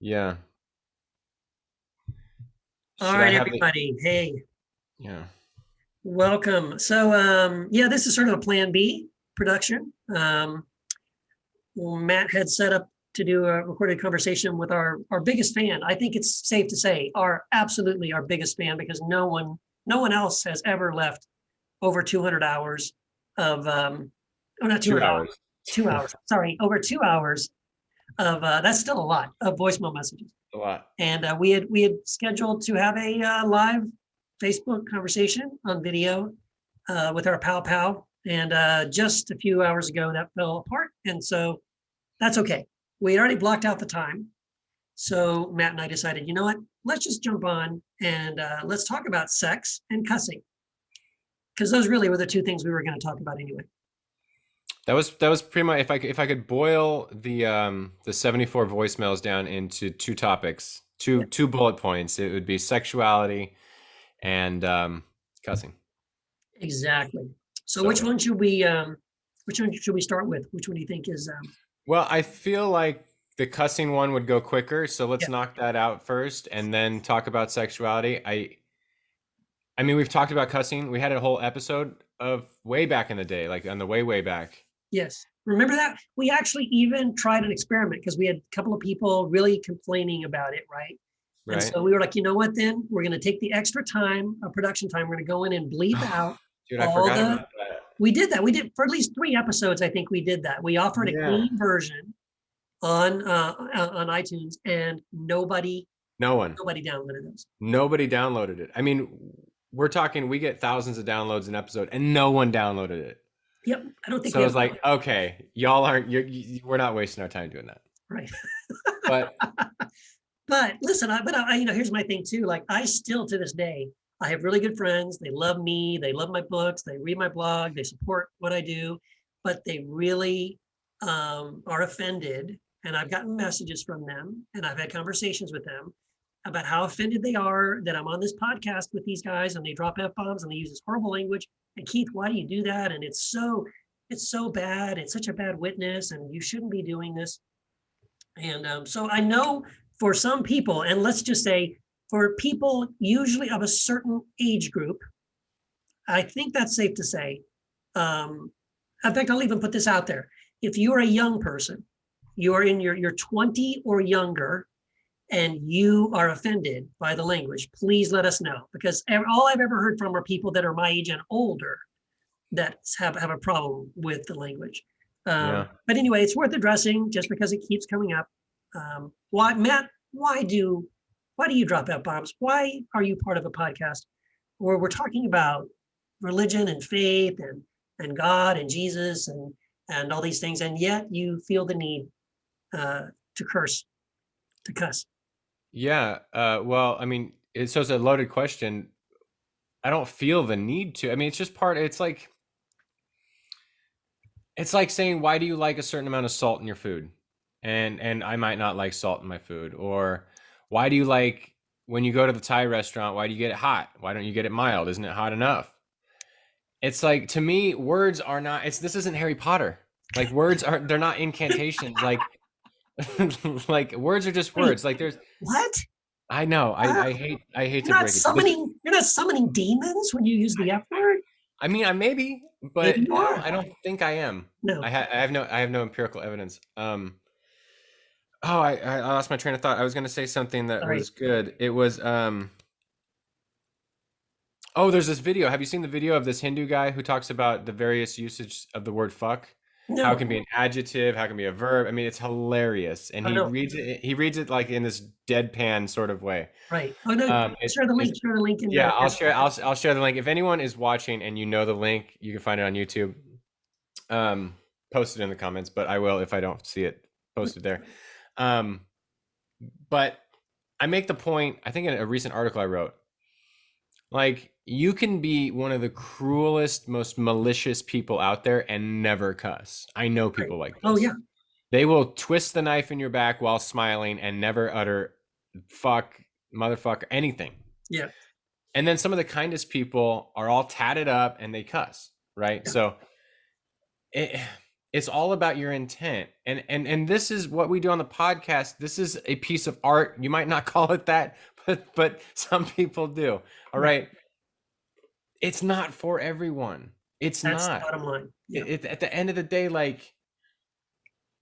Yeah. All Should I right, have it? everybody. Hey, Yeah. welcome. So, this is sort of a plan B production. Matt had set up to do a recorded conversation with our biggest fan. I think it's safe to say absolutely our biggest fan because no one else has ever left over 200 hours of oh, not Two 200 hours, hours. 2 hours. Sorry, over 2 hours of that's still a lot of voicemail messages. A lot. And we had scheduled to have a live Facebook conversation on video with our pal, and just a few hours ago that fell apart, and so that's okay. We already blocked out the time, so Matt and I decided, you know what? Let's just jump on and let's talk about sex and cussing because those really were the two things we were going to talk about anyway. That was pretty much if I could boil the 74 voicemails down into two topics, Yeah, two bullet points, it would be sexuality and cussing. exactly. So So, which one should we start with? Which one do you think is well, I feel like the cussing one would go quicker, so let's yeah, knock that out first and then talk about sexuality. I mean, we've talked about cussing. We had a whole episode of way back in the day, like on the way back, yes. Remember that? We actually even tried an experiment because we had a couple of people really complaining about it, right? And right? so we were like, you know what, then we're going to take the extra time, production time. We're going to go in and bleep out Dude, I all forgot the. about that. We did that. We did for at least 3 episodes. I think we did that. We offered a Yeah. clean version on iTunes, and nobody No one. nobody downloaded those. Nobody downloaded it. I mean, we're talking we get thousands of downloads an episode and no one downloaded it. Yep. I don't think we So have it's like, okay, y'all aren't we're not wasting our time doing that. right. But But listen, here's my thing too. Like, I still to this day, I have really good friends. They love me. They love my books. They read my blog. They support what I do, but they really are offended. And I've gotten messages from them, and I've had conversations with them about how offended they are that I'm on this podcast with these guys, and they drop f bombs and they use this horrible language. And Keith, why do you do that? And it's so bad. It's such a bad witness, and you shouldn't be doing this. And so I know for some people, and let's just say for people usually of a certain age group, I think that's safe to say. Um, in fact, I'll even put this out there. If you're a young person, you're in your 20 or younger, and you are offended by the language, please let us know, because all I've ever heard from are people that are my age and older that have a problem with the language. yeah. But anyway, it's worth addressing just because it keeps coming up. Why, Matt? Why do you drop F bombs? Why are you part of a podcast where we're talking about religion and faith and God and Jesus and all these things, and yet you feel the need to cuss? Yeah. Well, I mean, it's a loaded question. I don't feel the need to. I mean, it's just part it's like saying why do you like a certain amount of salt in your food? And I might not like salt in my food. Or why do you like when you go to the Thai restaurant, why do you get it hot? Why don't you get it mild? Isn't it hot enough? It's like to me, words are not it's this isn't Harry Potter. Like words are they're not incantations. Like like words are just Wait, words. Like there's what? I know. Uh, I hate to break it to you. This you're not summoning demons when you use the F word? I mean, I maybe, Maybe but you are. I don't think I am. No. I have no empirical evidence. Oh, I lost my train of thought. I was going to say something that Sorry. was good. It was oh, there's this video. Have you seen the video of this Hindu guy who talks about the various usage of the word fuck? How it No. can be an adjective, how it can be a verb. I mean, it's hilarious. And Oh no. he reads it like in this deadpan sort of way. Right. Oh no. It's Share the it's link. Share the link in yeah, the. I'll share the link. If anyone is watching and you know the link, you can find it on YouTube. Um, post it in the comments, but I will if I don't see it posted there. Um, but I make the point, I think in a recent article I wrote, like you can be one of the cruelest, most malicious people out there and never cuss. I know Right. people like Oh this. yeah. They will twist the knife in your back while smiling and never utter fuck, motherfucker, anything. Yeah. And then some of the kindest people are all tatted up and they cuss, right? Yeah. So it, it's all about your intent. And this is what we do on the podcast. This is a piece of art. You might not call it that, but some people do. All right. It's not for everyone. It's That's the not. bottom line. Yeah. At the end of the day, like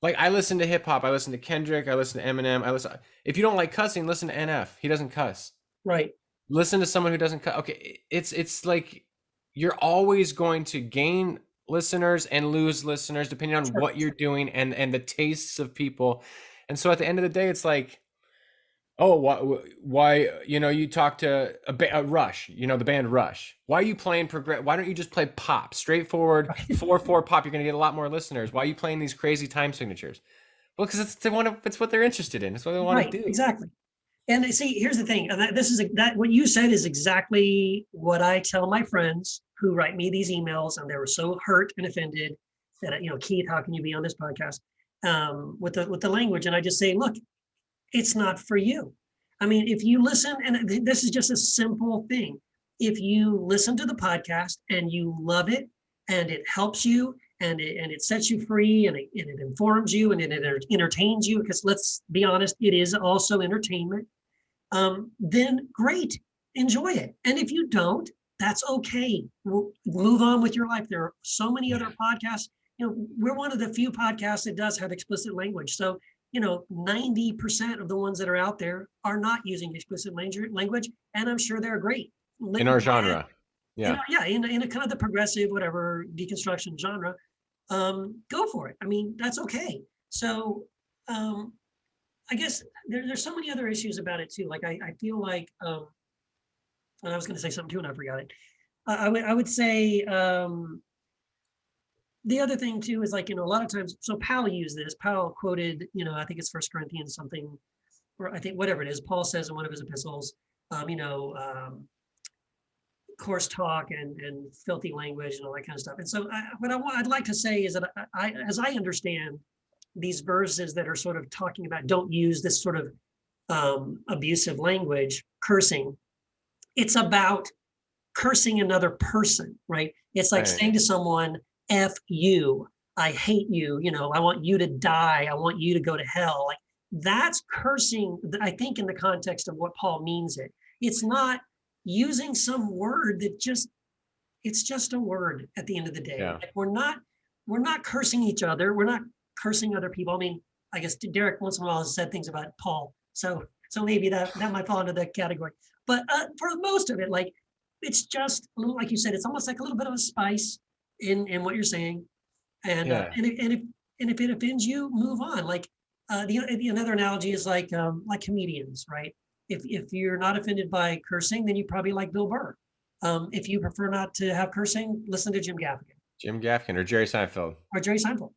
I listen to hip hop, I listen to Kendrick, I listen to Eminem, I listen. If you don't like cussing, listen to NF. He doesn't cuss. Right. Listen to someone who doesn't cuss. Okay, it's like you're always going to gain listeners and lose listeners depending on what you're doing and the tastes of people. And so at the end of the day, it's like, oh, why you talk to a Rush, the band Rush. Why are you playing why don't you just play pop, straightforward, 4/4 pop? You're going to get a lot more listeners. Why are you playing these crazy time signatures? Well, because it's what they're interested in. It's what they want to do. Exactly. And see, here's the thing, and that what you said is exactly what I tell my friends who write me these emails, and they were so hurt and offended that, Keith, how can you be on this podcast with the language? And I just say, look, it's not for you. I mean, if you listen, and this is just a simple thing. If you listen to the podcast and you love it and it helps you and it sets you free and it informs you and it entertains you, because let's be honest, it is also entertainment, then great, enjoy it. And if you don't, that's okay. We'll move on with your life. There are so many other podcasts. We're one of the few podcasts that does have explicit language. So 90% of the ones that are out there are not using explicit language, and I'm sure they're great. In our genre. Yeah. In a kind of the progressive, whatever, deconstruction genre, go for it. I mean, that's okay. So I guess there's so many other issues about it too. Like I feel like, and I was going to say something too, and I forgot it. I would say, the other thing too is like, a lot of times, so Powell used this, Powell quoted, I think it's 1 Corinthians something, or I think whatever it is, Paul says in one of his epistles, coarse talk and filthy language and all that kind of stuff. And so I'd like to say is that as I understand these verses that are sort of talking about don't use this sort of abusive language, cursing, it's about cursing another person, right? It's like saying to someone, F you, I hate you, I want you to die, I want you to go to hell. Like that's cursing, I think, in the context of what Paul means it. It's not using some word that it's just a word at the end of the day. Yeah. Like we're not cursing each other. We're not cursing other people. I mean, I guess Derek once in a while has said things about Paul. So maybe that might fall into that category. But for most of it, like it's just a little, like you said, it's almost like a little bit of a spice in what you're saying, and if it offends you, move on. Like another analogy is like comedians, right? If you're not offended by cursing, then you probably like Bill Burr. If you prefer not to have cursing, listen to Jim Gaffigan or Jerry Seinfeld,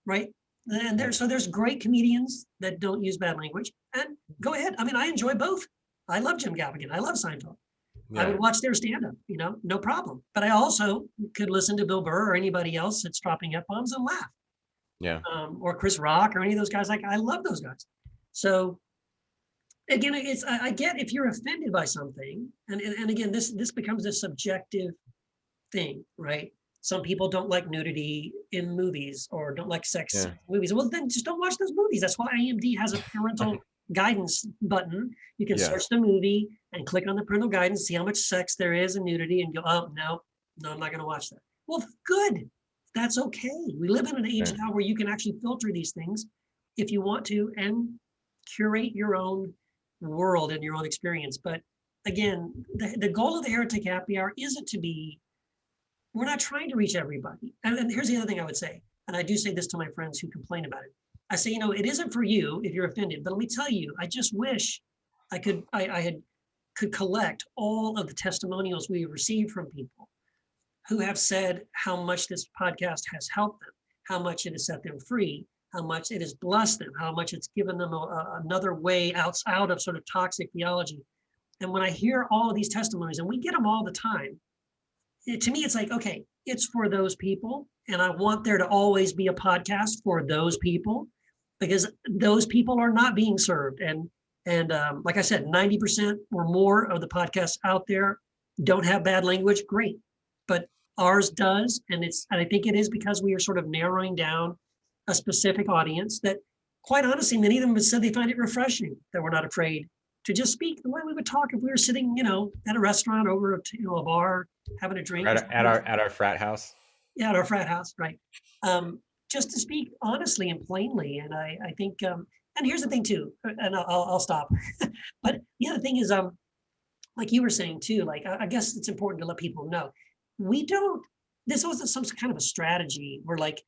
right? And there's great comedians that don't use bad language, and go ahead. I mean, I enjoy both. I love Jim Gaffigan. I love Seinfeld. I would watch their stand-up, no problem. But I also could listen to Bill Burr or anybody else that's dropping F-bombs and laugh. Yeah. Or Chris Rock or any of those guys. Like, I love those guys. So again, I get if you're offended by something, and again, this becomes a subjective thing, right? Some people don't like nudity in movies or don't like sex in movies. Well, then just don't watch those movies. That's why IMDb has a parental guidance button. You can search the movie and click on the parental guidance, see how much sex there is and nudity, and go, oh, no, I'm not going to watch that. Well, good. That's okay. We live in an age now where you can actually filter these things if you want to and curate your own world and your own experience. But again, the goal of the Heretic Happy Hour isn't to be, we're not trying to reach everybody. And here's the other thing I would say, and I do say this to my friends who complain about it. I say, it isn't for you if you're offended, but let me tell you, I just wish I could collect all of the testimonials we received from people who have said how much this podcast has helped them, how much it has set them free, how much it has blessed them, how much it's given them another way out of sort of toxic theology. And when I hear all of these testimonies, and we get them all the time, to me, it's like, okay, it's for those people. And I want there to always be a podcast for those people, because those people are not being served. And like I said, 90% or more of the podcasts out there don't have bad language. Great. But ours does. And I think it is because we are sort of narrowing down a specific audience that, quite honestly, many of them have said they find it refreshing that we're not afraid to just speak the way we would talk if we were sitting, at a restaurant over a bar, having a drink. At our frat house. Yeah, at our frat house, right? Just to speak honestly and plainly. And I think, and here's the thing too, and I'll stop. But the other thing is, like you were saying too, like I guess it's important to let people know we don't. This wasn't some kind of a strategy. We're like,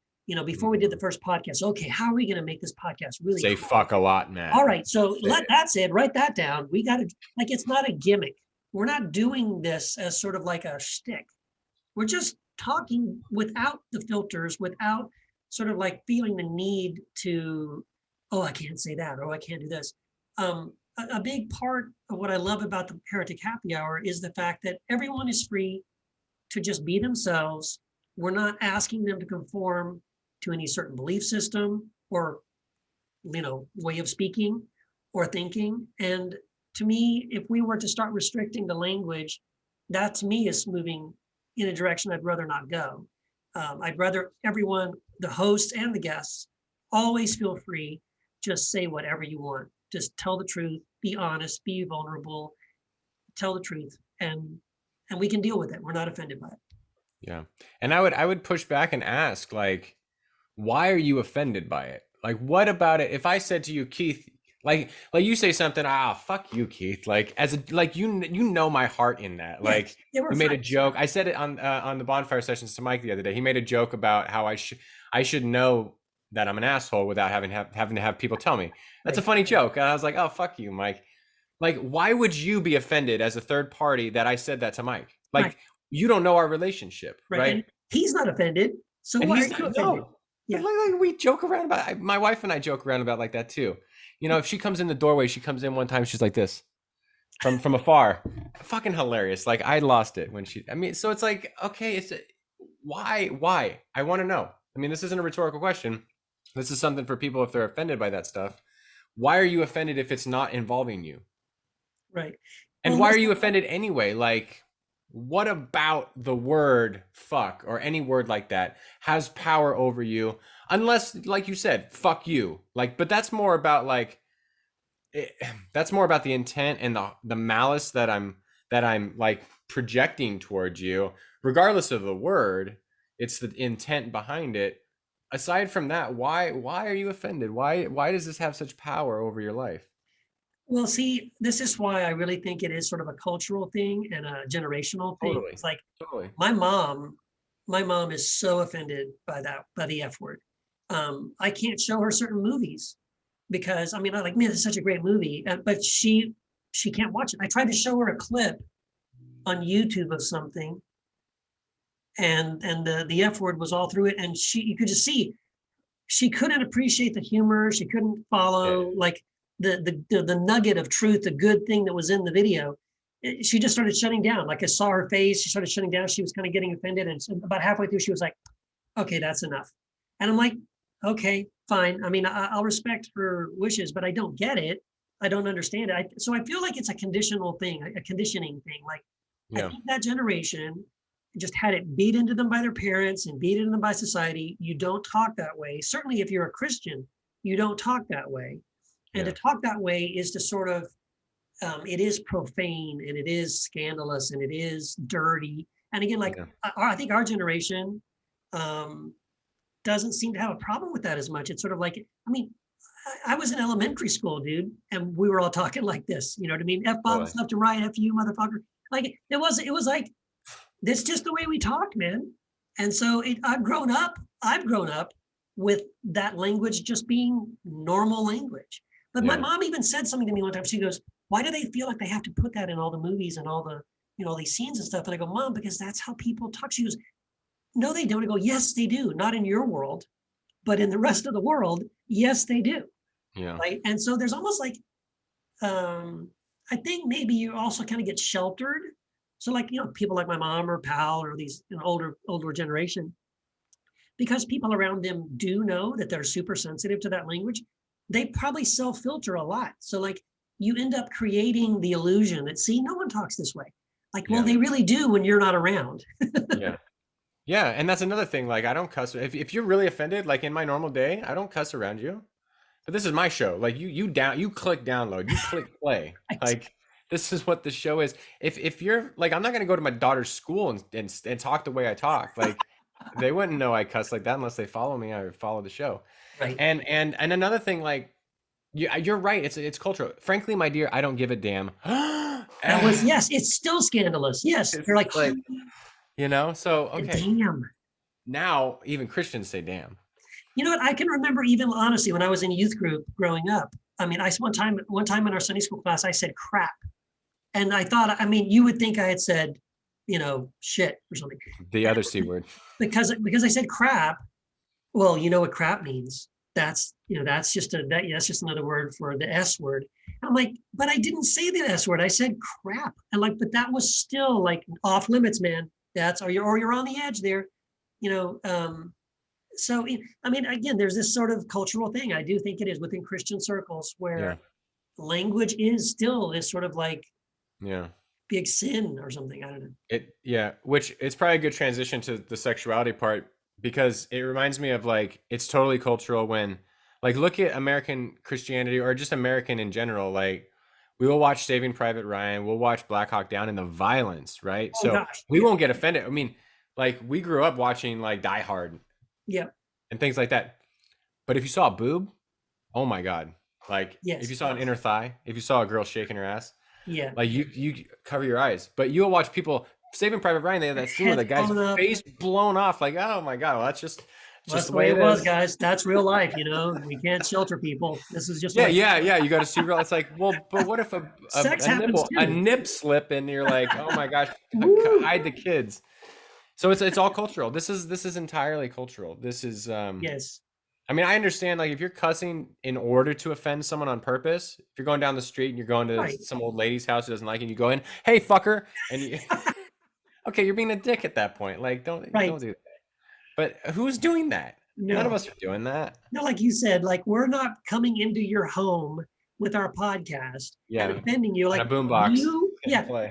before we did the first podcast, okay, how are we going to make this podcast really say cool? Fuck a lot, man? All right, so that's it. Write that down. We got to, like, it's not a gimmick. We're not doing this as sort of like a shtick. We're just talking without the filters, without sort of like feeling the need to, oh, I can't say that, or I can't do this. A big part of what I love about the Heretic Happy Hour is the fact that everyone is free to just be themselves. We're not asking them to conform to any certain belief system or, way of speaking or thinking. And to me, if we were to start restricting the language, that to me is moving in a direction I'd rather not go. I'd rather everyone, the hosts and the guests, always feel free. Just say whatever you want. Just tell the truth, be honest, be vulnerable, tell the truth, and we can deal with it. We're not offended by it. Yeah. And I would push back and ask, like, why are you offended by it? Like, what about it? If I said to you, Keith, like you say something, fuck you, Keith. Like, you know my heart in that. Yes, like, you made a joke. I said it on the bonfire sessions to Mike the other day. He made a joke about how I should know that I'm an asshole without having to have people tell me. That's a funny joke. And I was like, oh, fuck you, Mike. Like, why would you be offended as a third party that I said that to Mike? Like, you don't know our relationship, right? And he's not offended. So why are you offended? No. Yeah. Like we joke around about my wife and I joke around about like that too. If she comes in the doorway, she comes in one time, she's like this from afar. Fucking hilarious. Like, I lost it when so it's like, okay, why? I want to know. I mean, this isn't a rhetorical question. This is something for people if they're offended by that stuff. Why are you offended if it's not involving you? Right. And why are you offended anyway? Like, what about the word fuck or any word like that has power over you? Unless, like you said, fuck you. Like, but that's more about that's more about the intent and the malice that I'm like projecting towards you. Regardless of the word, it's the intent behind it. Aside from that, why are you offended? Why does this have such power over your life? Well, see, this is why I really think it is sort of a cultural thing and a generational thing. Totally. It's like totally. My mom is so offended by the F word. I can't show her certain movies because I'm like, man, it's such a great movie, but she can't watch it. I tried to show her a clip on YouTube of something, and the F word was all through it, and you could just see she couldn't appreciate the humor. She couldn't follow like the nugget of truth, the good thing that was in the video. She just started shutting down. Like, I saw her face, she started shutting down. She was kind of getting offended, and about halfway through, she was like, "Okay, that's enough." And I'm like, "Okay, fine. I mean, I'll respect her wishes, but I don't get it. I don't understand it." So I feel like it's a conditional thing, a conditioning thing. Like, I think that generation just had it beat into them by their parents and beat into them by society. You don't talk that way. Certainly, if you're a Christian, you don't talk that way. And to talk that way is to sort of, it is profane and it is scandalous and it is dirty. And again, like, I think our generation doesn't seem to have a problem with that as much. It's sort of like, I mean, I was in elementary school, dude, and we were all talking like this. You know what I mean? F-bombs left and right, F you, motherfucker. Like, it was like, that's just the way we talked, man. And so I've grown up with that language just being normal language. But my mom even said something to me one time. She goes, "Why do they feel like they have to put that in all the movies and all the, all these scenes and stuff?" And I go, "Mom, because that's how people talk." She goes, "No, they don't." I go, "Yes, they do. Not in your world, but in the rest of the world, yes, they do." Yeah. Right. And so there's almost like, I think maybe you also kind of get sheltered. So like, people like my mom or pal or these older generation, because people around them do know that they're super sensitive to that language, they probably self-filter a lot. So like, you end up creating the illusion that, see, no one talks this way. Like, well, they really do when you're not around. Yeah. Yeah, and that's another thing. Like, I don't cuss. If you're really offended, like in my normal day, I don't cuss around you. But this is my show. Like you click download, you click play. Like this is what the show is. If you're like, I'm not gonna go to my daughter's school and talk the way I talk. Like they wouldn't know I cuss like that unless they follow me. I follow the show. Right. And another thing, like you're right. It's cultural. Frankly, my dear, I don't give a damn. That was, yes, it's still scandalous. Yes. It's They're like, like, so okay. damn. Now even Christians say damn. You know what? I can remember even honestly when I was in youth group growing up. I mean, one time in our Sunday school class, I said crap. And I thought, I mean, you would think I had said, shit or something. The other C word. Because I said crap. Well, you know what crap means. That's just another word for the S word. I'm like, but I didn't say the S word. I said crap. And like, but that was still like off limits, man. You're on the edge there, you know. So I mean, again, there's this sort of cultural thing. I do think it is within Christian circles where language is still this sort of like big sin or something. I don't know. Which it's probably a good transition to the sexuality part, because it reminds me of like, it's totally cultural when like, look at American Christianity or just American in general. Like we will watch Saving Private Ryan, we'll watch Black Hawk Down, and the violence, right? Oh, so gosh. we won't get offended. I mean, like we grew up watching like Die Hard and things like that. But if you saw a boob, oh my God. Like if you saw an inner thigh, if you saw a girl shaking her ass, like you cover your eyes. But you'll watch people Saving Private Ryan, they have that scene where the guy's face blown off, like, oh my God, well, that's just the way it was, guys. That's real life, we can't shelter people. This is just you got to see real. It's like, well, but what if a nip slip and you're like, oh my gosh, hide the kids. So it's all cultural. This is entirely cultural. This is yes. I mean, I understand, like, if you're cussing in order to offend someone on purpose, if you're going down the street and you're going to some old lady's house who doesn't like it, and you go in, hey, fucker, and you, okay, you're being a dick at that point. Like, don't do that. But who's doing that? No. None of us are doing that. No, like you said, like, we're not coming into your home with our podcast and offending you. Like a boombox.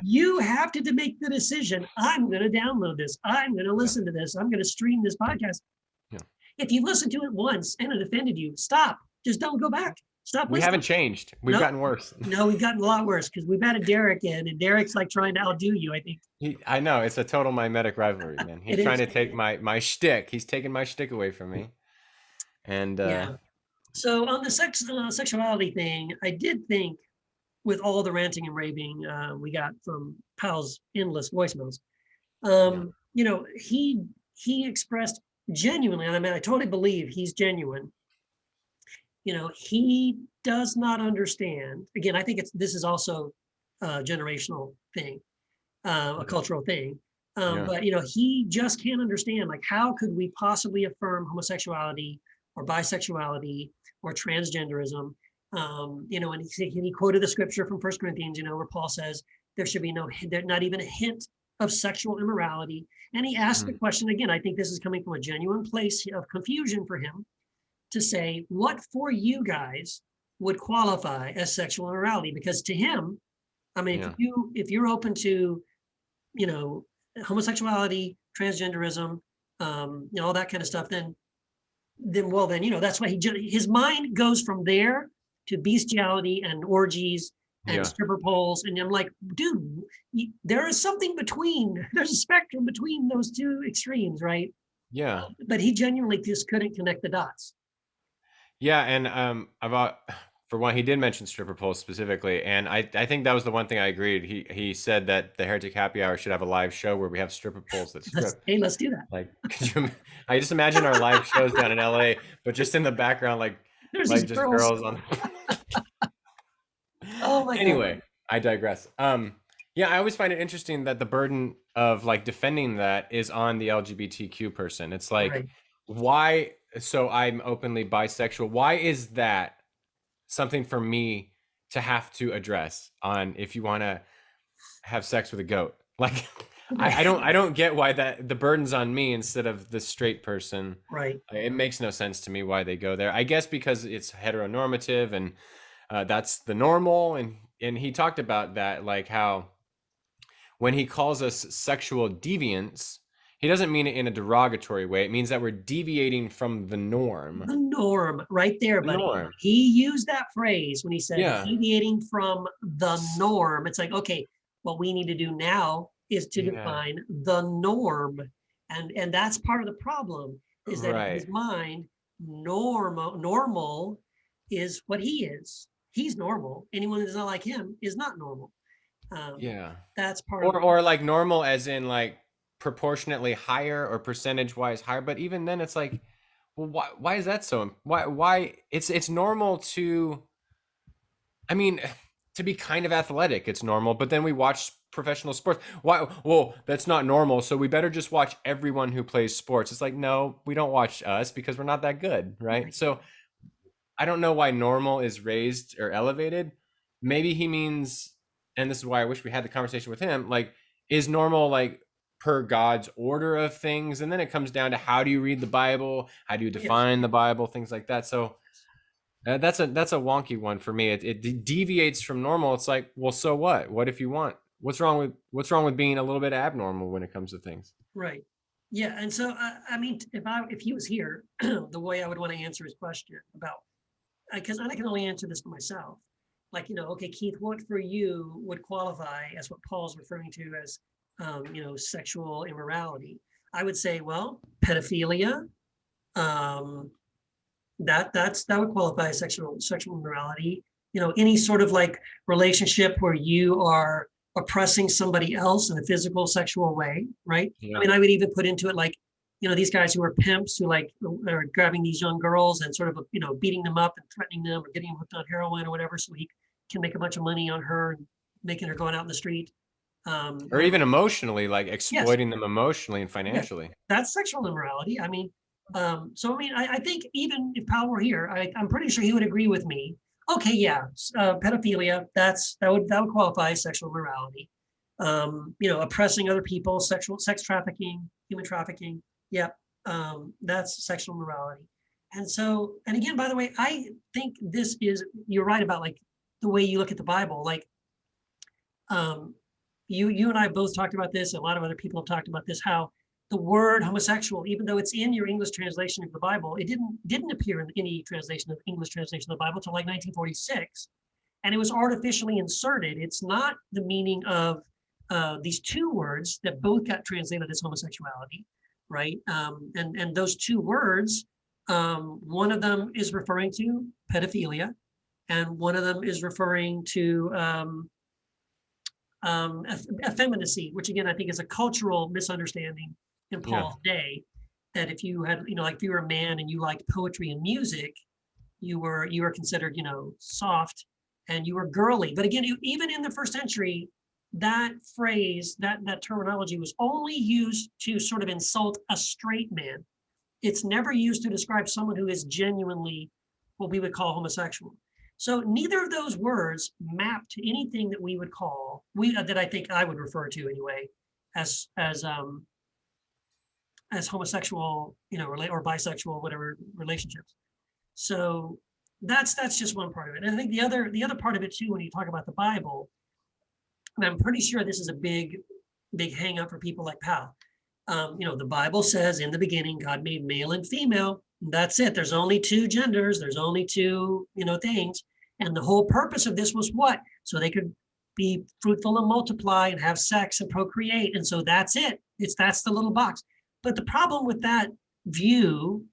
You have to make the decision. I'm going to download this. I'm going to listen to this. I'm going to stream this podcast. If you listen to it once and it offended you, stop. Just don't go back. Stop listening. We haven't changed. We've gotten worse. No, we've gotten a lot worse because we've added Derek in, and Derek's like trying to outdo you, I think. I know. It's a total mimetic rivalry, man. He's trying to take my shtick. He's taking my shtick away from me. And so on the sexuality thing, I did think with all the ranting and raving we got from Pal's endless voicemails, he expressed genuinely, and I mean, I totally believe he's genuine. He does not understand. Again, I think this is also a generational thing, a cultural thing. But he just can't understand, like, how could we possibly affirm homosexuality or bisexuality or transgenderism? And he quoted the scripture from 1 Corinthians, where Paul says there should be not even a hint of sexual immorality. And he asked the question again. I think this is coming from a genuine place of confusion for him to say, what for you guys would qualify as sexual immorality? Because to him, I mean, if you're open to, homosexuality, transgenderism, all that kind of stuff, then that's why his mind goes from there to bestiality and orgies and stripper poles. And I'm like, dude, there is something there's a spectrum between those two extremes, right? Yeah. But he genuinely just couldn't connect the dots. Yeah. And for one, he did mention stripper poles specifically. And I think that was the one thing I agreed. He said that the Heretic Happy Hour should have a live show where we have stripper poles that strip. Let's do that. Like, I just imagine our live shows down in LA, but just in the background, like just girls on. Oh my anyway, God. I digress. I always find it interesting that the burden of like defending that is on the LGBTQ person. It's like, why? So I'm openly bisexual. Why is that something for me to have to address on if you want to have sex with a goat? Like, I don't get why the burden's on me instead of the straight person. Right. It makes no sense to me why they go there. I guess because it's heteronormative and that's the normal. And he talked about that, like how when he calls us sexual deviants, he doesn't mean it in a derogatory way. It means that we're deviating from the norm. The norm, right there, The buddy. norm. He used that phrase when he said Yeah. deviating from the norm. It's like, okay, what we need to do now is to Yeah. define the norm. And that's part of the problem, is that in his Right. mind, normal is what he is. He's normal. Anyone who's not like him is not normal. Yeah. That's part of the Or like normal as in like proportionately higher or percentage wise higher. But even then it's like, well, why is that so? Why it's normal to, I mean, to be kind of athletic, it's normal, but then we watch professional sports. Why? Well, that's not normal, so we better just watch everyone who plays sports. It's like, no, we don't watch us because we're not that good, right? So I don't know why normal is raised or elevated. Maybe he means, and this is why I wish we had the conversation with him, like, is normal like per God's order of things? And then it comes down to how do you read the Bible? How do you yes. define the Bible? Things like that. So that's a wonky one for me. It deviates from normal. It's like, well, so what? What if you want? What's wrong with being a little bit abnormal when it comes to things? Right. Yeah. And so, I mean, if he was here, the way I would want to answer his question about, because I can only answer this for myself. Like, okay, Keith, what for you would qualify as what Paul's referring to as, sexual immorality? I would say, well, pedophilia, that would qualify as sexual immorality. Any sort of like relationship where you are oppressing somebody else in a physical, sexual way, right? Yeah. I mean, I would even put into it like, these guys who are pimps who like are grabbing these young girls and sort of, beating them up and threatening them or getting them hooked on heroin or whatever, so he can make a bunch of money on her and making her going out in the street. Or even emotionally, like Yes, exploiting them emotionally and yeah, financially. that's sexual immorality. I mean, so I mean, I think even if Powell were here, I'm pretty sure he would agree with me. Okay, yeah, pedophilia, that would qualify as sexual immorality. Oppressing other people, sex trafficking, human trafficking. Yeah, that's sexual morality. And so, and again, by the way, I think you're right about like the way you look at the Bible. Like, you and I both talked about this, and a lot of other people have talked about this, how the word homosexual, even though it's in your English translation of the Bible, it didn't appear in any English translation of the Bible until like 1946. And it was artificially inserted. It's not the meaning of these two words that both got translated as homosexuality, right? And those two words, one of them is referring to pedophilia, and one of them is referring to effeminacy, which again I think is a cultural misunderstanding in Paul's day. That if you had, like if you were a man and you liked poetry and music, you were considered, soft, and you were girly. But again, even in the first century, that phrase, that terminology was only used to sort of insult a straight man. It's never used to describe someone who is genuinely what we would call homosexual. So neither of those words map to anything that we would call, that I think I would refer to anyway, as homosexual, or bisexual, whatever relationships. So that's just one part of it. And I think the other part of it too, when you talk about the Bible, and I'm pretty sure this is a big hang up for people like Powell. The Bible says in the beginning, God made male and female. That's it. There's only two genders. There's only two, things. And the whole purpose of this was what? So they could be fruitful and multiply and have sex and procreate. And so that's it. That's the little box. But the problem with that view,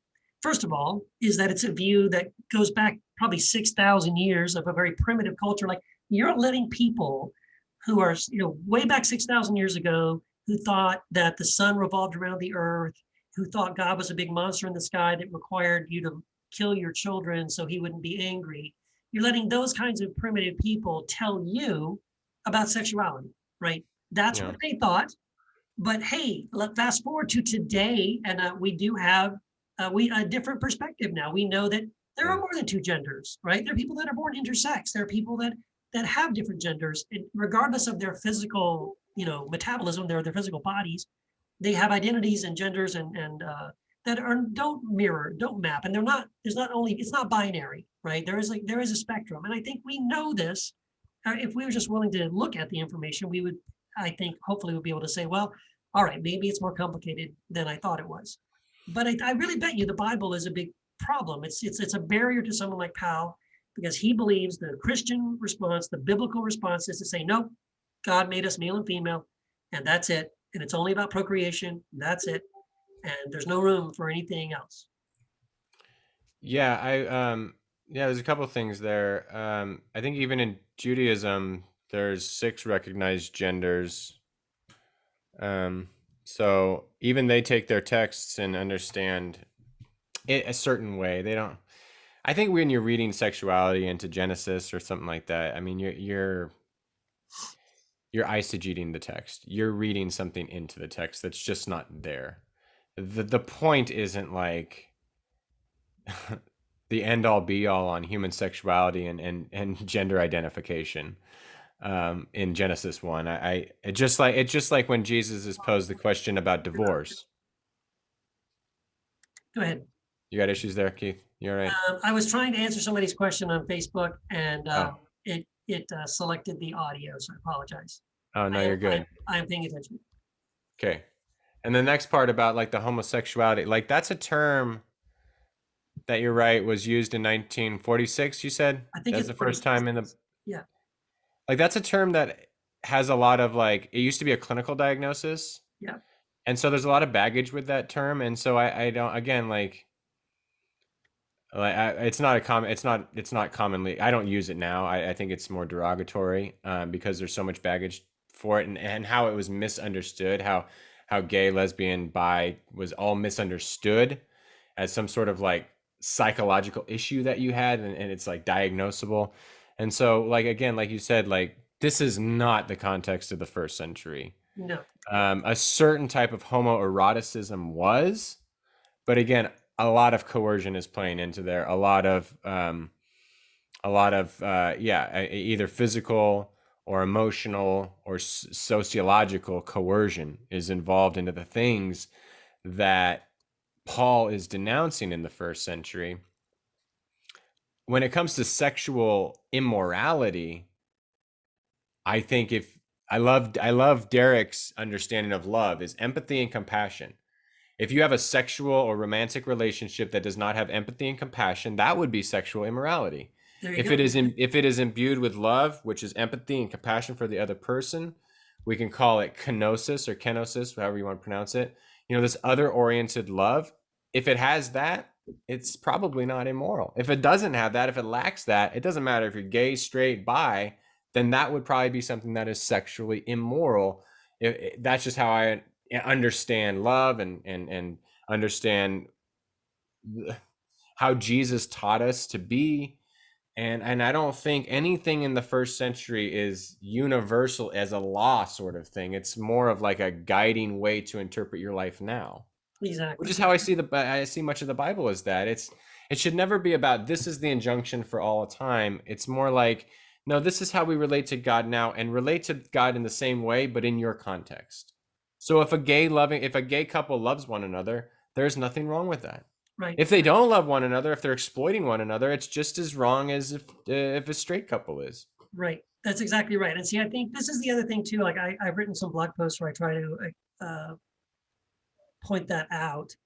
first of all, is that it's a view that goes back probably 6,000 years of a very primitive culture. Like, you're letting people who are, way back 6,000 years ago, who thought that the sun revolved around the earth, who thought God was a big monster in the sky that required you to kill your children so he wouldn't be angry. You're letting those kinds of primitive people tell you about sexuality, right? That's what they thought. But hey, fast forward to today, and we do have a different perspective now. We know that there are more than two genders, right? There are people that are born intersex. There are people that have different genders, regardless of their physical, metabolism, their physical bodies. They have identities and genders and that don't map, and it's not binary, right? There is a spectrum, and I think we know this. If we were just willing to look at the information, we would, I think, hopefully, we'll be able to say, well, all right, maybe it's more complicated than I thought it was. But I really bet you the Bible is a big problem. It's a barrier to someone like Powell because he believes the Christian response, the biblical response is to say, nope, God made us male and female, and that's it. And it's only about procreation. That's it. And there's no room for anything else. Yeah, yeah, there's a couple of things there. I think even in Judaism, there's 6 recognized genders. So even they take their texts and understand it a certain way. They don't. I think when you're reading sexuality into Genesis or something like that, I mean, you're eisegeting the text. You're reading something into the text that's just not there. The point isn't like the end all be all on human sexuality and gender identification in Genesis 1. It just like when Jesus is posed the question about divorce. Go ahead. You got issues there, Keith? You all right? I was trying to answer somebody's question on Facebook, and Oh. it selected the audio, so I apologize. Oh, no, you're good. I am paying attention. Okay. And the next part about like the homosexuality, like that's a term that you're right was used in 1946, you said? I think that's it's the first time in the yeah. Like that's a term that has a lot of like it used to be a clinical diagnosis. Yeah. And so there's a lot of baggage with that term. And so I don't again like it's not commonly I don't use it now. I think it's more derogatory because there's so much baggage for it and how it was misunderstood, how gay, lesbian, bi was all misunderstood as some sort of like psychological issue that you had and it's like diagnosable. And so like again, like you said, like this is not the context of the first century. No. A certain type of homoeroticism was, but again, a lot of coercion is playing into there. A lot of either physical or emotional or sociological coercion is involved into the things that Paul is denouncing in the first century. When it comes to sexual immorality, I think I love Derek's understanding of love is empathy and compassion. If you have a sexual or romantic relationship that does not have empathy and compassion, that would be sexual immorality. If it is imbued with love, which is empathy and compassion for the other person, we can call it kenosis or kenosis, however you want to pronounce it. You know, this other-oriented love. If it has that, it's probably not immoral. If it doesn't have that, if it lacks that, it doesn't matter if you're gay, straight, bi, then that would probably be something that is sexually immoral. That's just how I understand love and understand how Jesus taught us to be. And I don't think anything in the first century is universal as a law sort of thing. It's more of like a guiding way to interpret your life now. Exactly. Which is how I see much of the Bible as that. It should never be about this is the injunction for all time. It's more like, no, this is how we relate to God now and relate to God in the same way, but in your context. So if a gay couple loves one another, there's nothing wrong with that. Right. If they don't love one another, if they're exploiting one another, it's just as wrong as if a straight couple is. Right. That's exactly right. And see, I think this is the other thing too. Like I've written some blog posts where I try to point that out.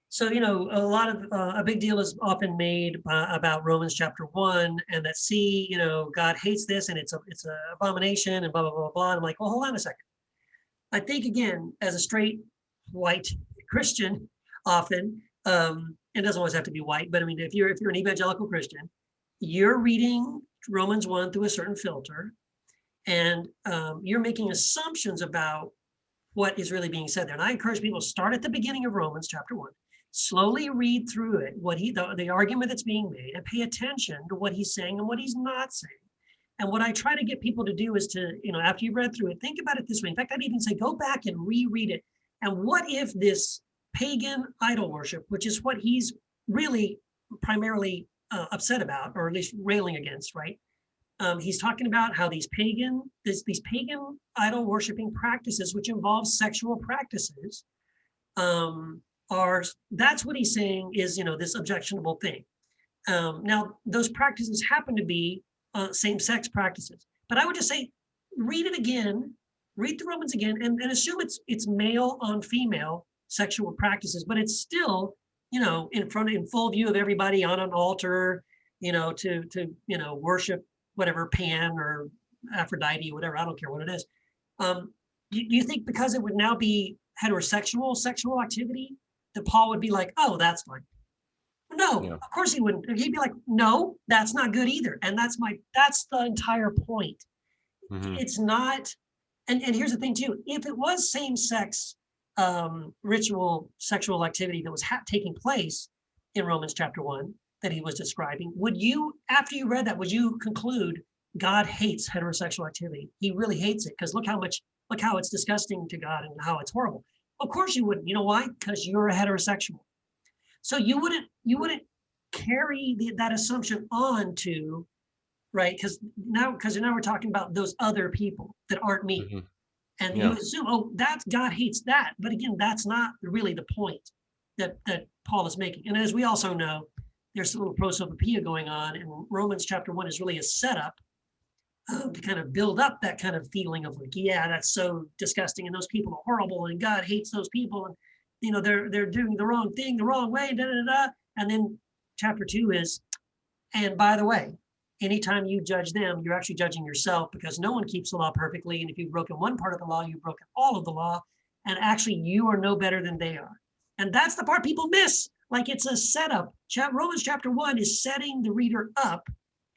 So, you know, a big deal is often made about Romans chapter 1 and that you know, God hates this and it's an abomination and blah, blah, blah, blah. And I'm like, well, hold on a second. I think again, as a straight white Christian, often, it doesn't always have to be white, but I mean, if you're an evangelical Christian, you're reading Romans 1 through a certain filter, and you're making assumptions about what is really being said there. And I encourage people to start at the beginning of Romans chapter 1, slowly read through it, the argument that's being made, and pay attention to what he's saying and what he's not saying. And what I try to get people to do is to, you know, after you've read through it, think about it this way. In fact, I'd even say go back and reread it. And what if this pagan idol worship, which is what he's really primarily upset about, or at least railing against, right? He's talking about how these pagan idol worshiping practices, which involve sexual practices, that's what he's saying is, you know, this objectionable thing. Now, those practices happen to be same-sex practices. But I would just say, read it again, read the Romans again and assume it's male on female sexual practices, but it's still, in full view of everybody on an altar, to worship whatever Pan or Aphrodite, whatever, I don't care what it is. Do you think because it would now be heterosexual sexual activity that Paul would be like, oh, that's fine? No, Yeah. of course he wouldn't. He'd be like, no, that's not good either. And that's the entire point. It's not, and here's the thing too, if it was same-sex ritual sexual activity that was taking place in Romans chapter 1 that he was describing, would you, after you read that, would you conclude God hates heterosexual activity? He really hates it because look how it's disgusting to God and how it's horrible. Of course you wouldn't. You know why? Because you're a heterosexual. So you wouldn't carry that assumption on to, right? Because now we're talking about those other people that aren't me. And you assume, oh, God hates that. But again, that's not really the point that Paul is making. And as we also know, there's a little prosopopoeia going on, and Romans chapter 1 is really a setup to kind of build up that kind of feeling of like, yeah, that's so disgusting, and those people are horrible, and God hates those people, and they're doing the wrong thing the wrong way, da da da. And then chapter 2 is, and by the way, anytime you judge them, you're actually judging yourself, because no one keeps the law perfectly. And if you've broken one part of the law, you've broken all of the law. And actually, you are no better than they are. And that's the part people miss. Like, it's a setup. Romans chapter 1 is setting the reader up.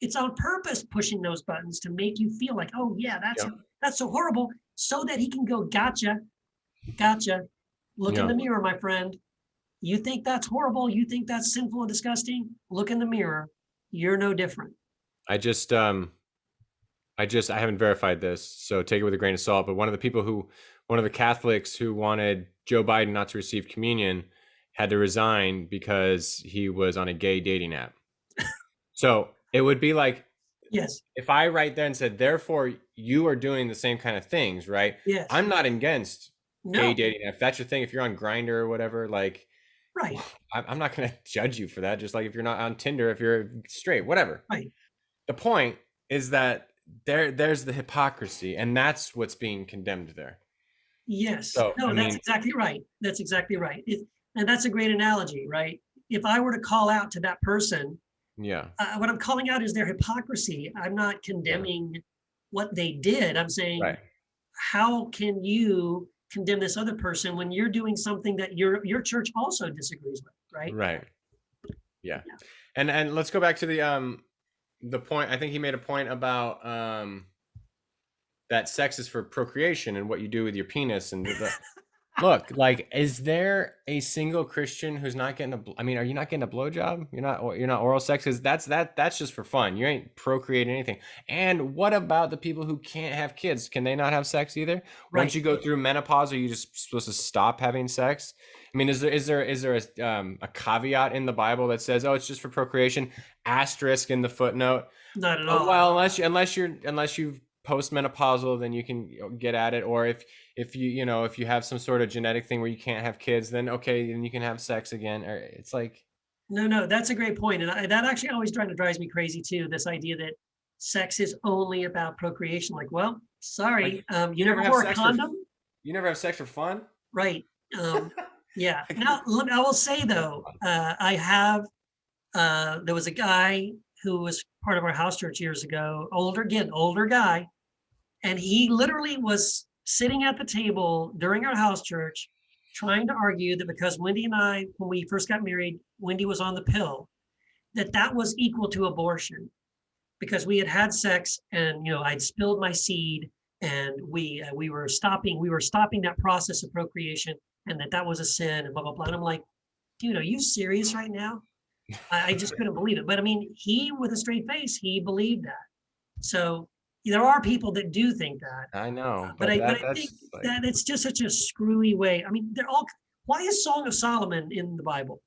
It's on purpose pushing those buttons to make you feel like, oh, yeah, that's so horrible, so that he can go, gotcha. Look in the mirror, my friend. You think that's horrible? You think that's sinful and disgusting? Look in the mirror. You're no different. I haven't verified this, so take it with a grain of salt. But one of the Catholics who wanted Joe Biden not to receive communion had to resign because he was on a gay dating app. So it would be like, yes, if I right then said, therefore you are doing the same kind of things, right? Yes. I'm not against gay dating. If that's your thing, if you're on Grindr or whatever, like, right, I'm not going to judge you for that. Just like if you're not on Tinder, if you're straight, whatever. Right. The point is that there's the hypocrisy, and that's what's being condemned there. Yes. So, that's exactly right. That's exactly right. And that's a great analogy, right? If I were to call out to that person, what I'm calling out is their hypocrisy. I'm not condemning what they did. I'm saying, how can you condemn this other person when you're doing something that your church also disagrees with, right? Right. Yeah. And let's go back to the point. I think he made a point about that sex is for procreation and what you do with your penis. And look, like, is there a single Christian who's not getting are you not getting a blowjob? You're not oral sex? Because that's just for fun. You ain't procreating anything. And what about the people who can't have kids? Can they not have sex either? Right. Once you go through menopause, are you just supposed to stop having sex? I mean, is there a caveat in the Bible that says, oh, it's just for procreation? Asterisk in the footnote. Not at all. Well, unless you've postmenopausal, then you can get at it. Or if you have some sort of genetic thing where you can't have kids, then okay, then you can have sex again. Or it's like, no, that's a great point. And that actually always drives me crazy too. This idea that sex is only about procreation. Like, well, sorry, you never wore a condom. You never have sex for fun, right? Yeah. Now, look, I will say though, there was a guy who was part of our house church years ago, older guy. And he literally was sitting at the table during our house church trying to argue that because Wendy and I, when we first got married, Wendy was on the pill, that was equal to abortion, because we had sex and, I'd spilled my seed, and we were stopping that process of procreation, and that was a sin, and blah, blah, blah. And I'm like, dude, are you serious right now? I just couldn't believe it. But I mean, he, with a straight face, he believed that. So there are people that do think that. I know, but I think that it's just such a screwy way. I mean, why is Song of Solomon in the Bible?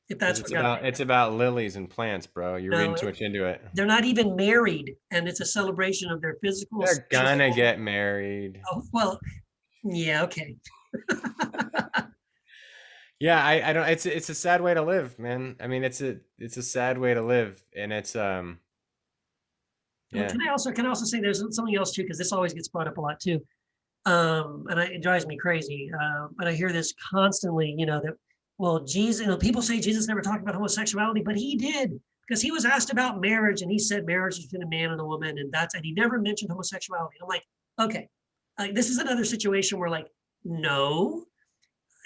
If that's it's about lilies and plants, bro. You're reading too much into it. They're not even married, and it's a celebration of their physical. They're gonna get married. Oh, well, yeah, okay. Yeah, I don't. It's a sad way to live, man. I mean, it's a sad way to live, and it's Yeah. Can I also say there's something else too, because this always gets brought up a lot too. And it drives me crazy. But I hear this constantly, that, well, Jesus, people say Jesus never talked about homosexuality, but he did, because he was asked about marriage and he said marriage is between a man and a woman. And he never mentioned homosexuality. I'm like, okay, this is another situation where, like, no,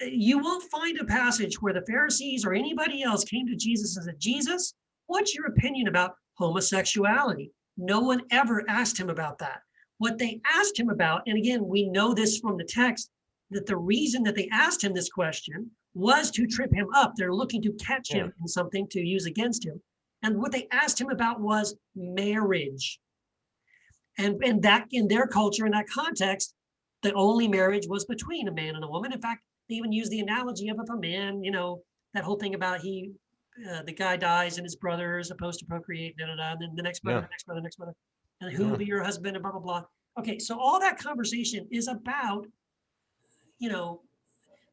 you won't find a passage where the Pharisees or anybody else came to Jesus and said, Jesus, what's your opinion about homosexuality? No one ever asked him about that. What they asked him about, and again, we know this from the text, that the reason that they asked him this question was to trip him up. They're looking to catch him in something to use against him. And what they asked him about was marriage. And that, in their culture, in that context, the only marriage was between a man and a woman. In fact, they even use the analogy of if a man, that whole thing about the guy dies and his brother is supposed to procreate, and then the next brother, next brother, next brother, and who will be your husband, and blah, blah, blah. Okay, so all that conversation is about,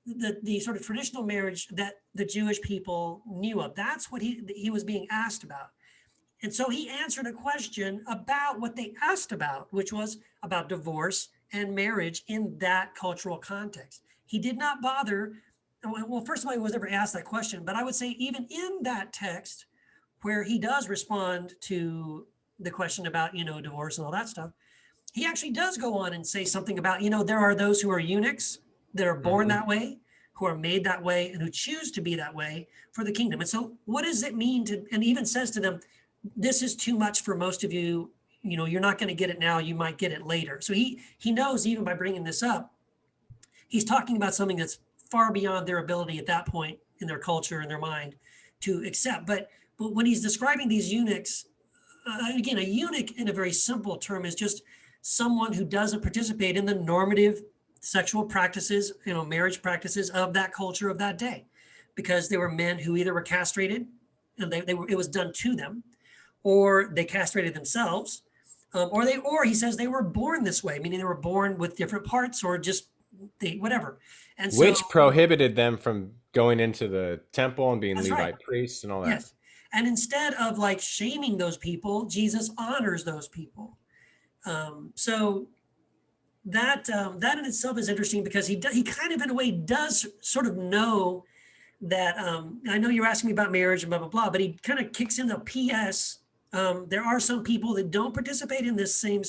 the sort of traditional marriage that the Jewish people knew of. That's what he was being asked about. And so he answered a question about what they asked about, which was about divorce and marriage in that cultural context. He did not bother. Well, first of all, he was never asked that question, but I would say even in that text where he does respond to the question about, divorce and all that stuff, he actually does go on and say something about, there are those who are eunuchs that are born that way, who are made that way, and who choose to be that way for the kingdom. And so what does it mean to, and even says to them, this is too much for most of you. You're not going to get it now. You might get it later. So he knows, even by bringing this up, he's talking about something that's far beyond their ability at that point in their culture and their mind to accept. But when he's describing these eunuchs, again, a eunuch in a very simple term is just someone who doesn't participate in the normative sexual practices, marriage practices of that culture of that day, because they were men who either were castrated and it was done to them, or they castrated themselves, or he says they were born this way, meaning they were born with different parts, or just whatever. And so, which prohibited them from going into the temple and being Levite priests and all that. Yes. And instead of like shaming those people, Jesus honors those people. So that in itself is interesting, because he kind of, in a way, does sort of know that, I know you're asking me about marriage and blah, blah, blah, but he kind of kicks in the PS. There are some people that don't participate in this same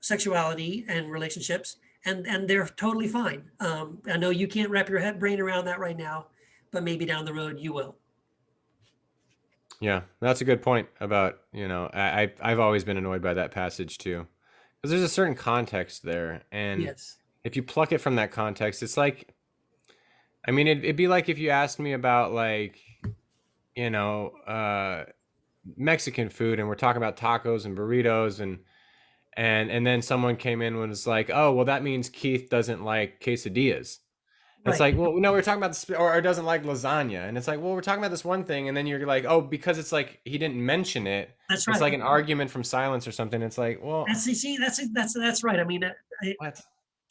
sexuality and relationships, and they're totally fine. I know you can't wrap your brain around that right now, but maybe down the road you will. Yeah, that's a good point about, I've always been annoyed by that passage too, because there's a certain context there. And yes, if you pluck it from that context, it's like, I mean, it'd be like if you asked me about, like, Mexican food, and we're talking about tacos and burritos, and then someone came in and was like, oh, well, that means Keith doesn't like quesadillas. It's like, well, no, we're talking about this, or doesn't like lasagna. And it's like, well, we're talking about this one thing. And then you're like, oh, because it's like, he didn't mention it. That's It's right. like an argument from silence or something. It's like, well, that's right. I mean,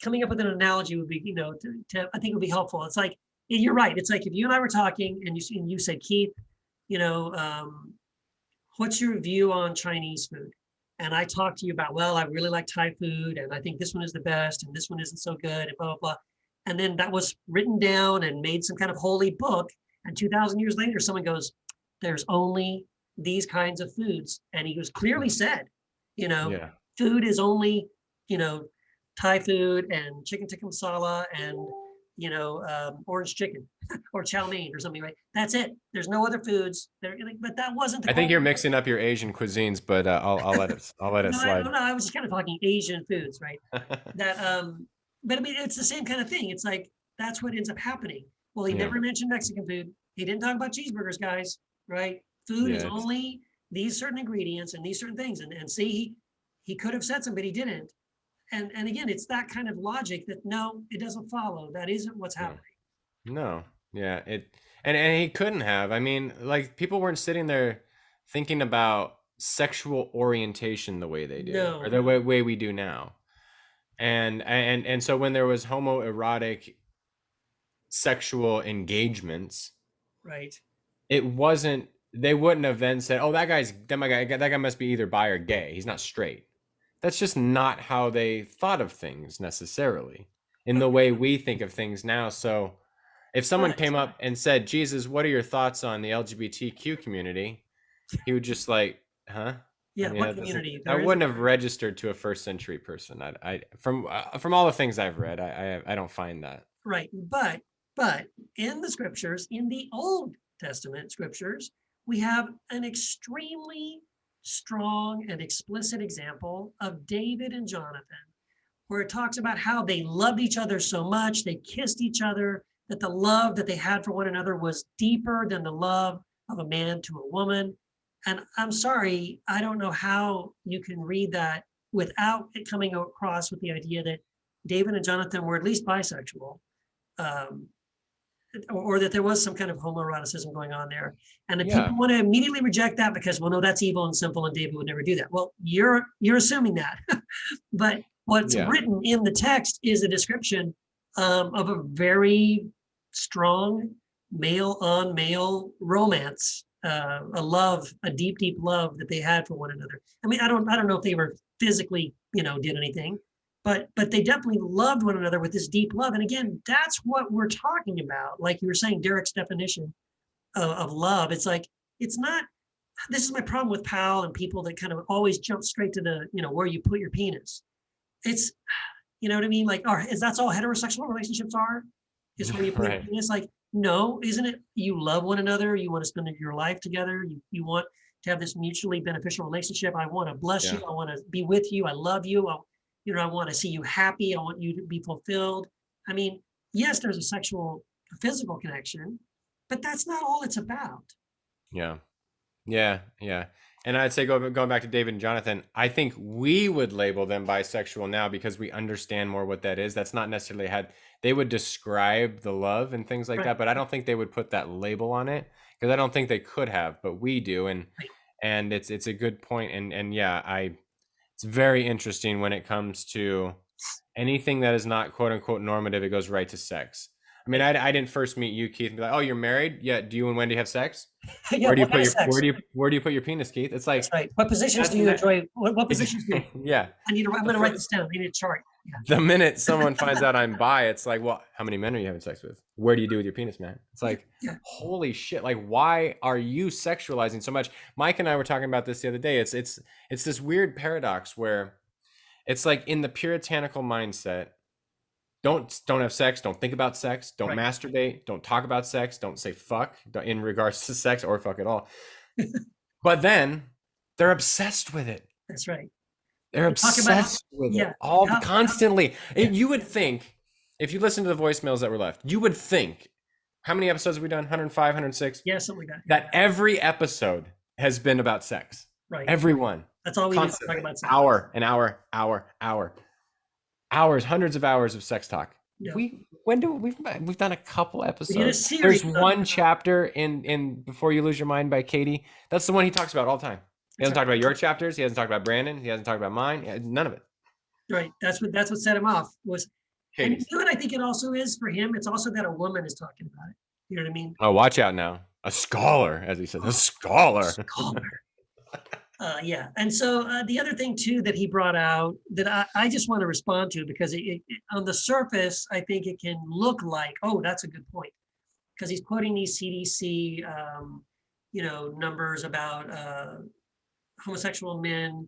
coming up with an analogy would be, I think would be helpful. It's like, you're right. It's like if you and I were talking and you said, Keith, what's your view on Chinese food? And I talked to you about, well, I really like Thai food, and I think this one is the best, and this one isn't so good, and blah, blah, blah. And then that was written down and made some kind of holy book. And 2,000 years later, someone goes, there's only these kinds of foods. And he was clearly said, food is only, Thai food and chicken tikka masala and, orange chicken or chow mein or something, right? That's it. There's no other foods there. But that wasn't the I think you're mixing up your Asian cuisines, but I'll let it slide. No, I was just kind of talking Asian foods, right? But I mean, it's the same kind of thing. It's like, that's what ends up happening. Well, he never mentioned Mexican food. He didn't talk about cheeseburgers, guys, right? Food is only these certain ingredients and these certain things. And see, he could have said some, but he didn't. And again, it's that kind of logic that, no, it doesn't follow. That isn't what's happening. No. Yeah. And he couldn't have. I mean, like, people weren't sitting there thinking about sexual orientation the way they do, or the way we do now. And so when there was homoerotic sexual engagements, right, it wasn't, they wouldn't have then said, oh, that guy must be either bi or gay, he's not straight. that's just not how they thought of things necessarily in the way we think of things now. So if someone But came up and said, Jesus, what are your thoughts on the LGBTQ community? He would just like, huh? I yeah, mean, what community? I There is, wouldn't have registered to a first century person. From all the things I've read, I don't find that. right. But in the scriptures, in the Old Testament scriptures, we have an extremely strong and explicit example of David and Jonathan, where it talks about how they loved each other so much, they kissed each other, that the love that they had for one another was deeper than the love of a man to a woman. And I'm sorry, I don't know how you can read that without it coming across with the idea that David and Jonathan were at least bisexual, um, or that there was some kind of homoeroticism going on there. And if Yeah. people want to immediately reject that because, well, no, that's evil and simple, and David would never do that. Well, you're assuming that. But what's written in the text is a description of a very strong male on male romance, a love, a deep, deep love that they had for one another. I mean, I don't know if they were physically, did anything, but they definitely loved one another with this deep love. And again, that's what we're talking about. Like you were saying, Derek's definition of love. It's like, it's not, this is my problem with Powell and people that kind of always jump straight to the, where you put your penis. It's, you know what I mean? Like, is that's all heterosexual relationships are? Is where you put your penis? Like, no, isn't it? You love one another. You want to spend your life together. You want to have this mutually beneficial relationship. I want to bless you. I want to be with you. I love you. I want to see you happy. I want you to be fulfilled. I mean, yes, there's a physical connection, but that's not all it's about. Yeah. And I'd say going back to David and Jonathan, I think we would label them bisexual now because we understand more what that is. That's not necessarily they would describe the love and things like that, but I don't think they would put that label on it because I don't think they could have, but we do. And it's a good point. And yeah, it's very interesting when it comes to anything that is not quote unquote normative. It goes right to sex. I mean, I didn't first meet you, Keith, and be like, "Oh, you're married? Yeah. Do you and Wendy have sex? Yeah, Where do you put your penis, Keith?" It's like, that's right. What positions do you enjoy? What positions do you? Yeah. I'm going to write this down. I need a chart. Yeah. The minute someone finds out I'm bi, it's like, well, how many men are you having sex with? Where do you do with your penis, man? It's like, holy shit! Like, why are you sexualizing so much? Mike and I were talking about this the other day. It's this weird paradox where it's like in the puritanical mindset. Don't have sex. Don't think about sex. Don't masturbate. Don't talk about sex. Don't say fuck in regards to sex or fuck at all. But then they're obsessed with it. That's right. They're obsessed with it constantly. You would think, if you listen to the voicemails that were left, you would think, how many episodes have we done? 105, 106? Yeah, something like that. That every episode has been about sex. Right. Everyone. That's all we do, talk about sex. Hour. Hours, hundreds of hours of sex talk. Yeah. We've done a couple episodes. There's one chapter in Before You Lose Your Mind by Katie. That's the one he talks about all the time. He hasn't talked about your chapters. He hasn't talked about Brandon. He hasn't talked about mine. None of it. Right. That's what set him off was. Katie's. And you know what I think it also is for him? It's also that a woman is talking about it. You know what I mean? Oh, watch out now. A scholar, as he says. A scholar. Yeah. And so the other thing too that he brought out that I just want to respond to, because it, on the surface, I think it can look like, oh, that's a good point. Because he's quoting these CDC, numbers about homosexual men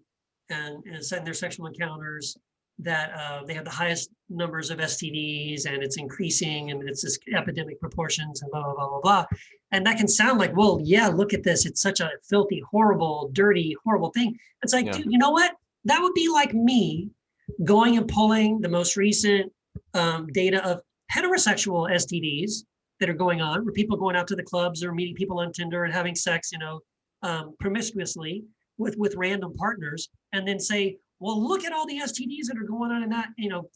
and their sexual encounters, that they have the highest numbers of STDs and it's increasing and it's this epidemic proportions and blah, blah, blah, blah, blah. And that can sound like, well, yeah, look at this. It's such a filthy, horrible, dirty, horrible thing. It's like, dude, you know what? That would be like me going and pulling the most recent data of heterosexual STDs that are going on, where people are going out to the clubs or meeting people on Tinder and having sex, promiscuously with random partners, and then say, well, look at all the STDs that are going on in that,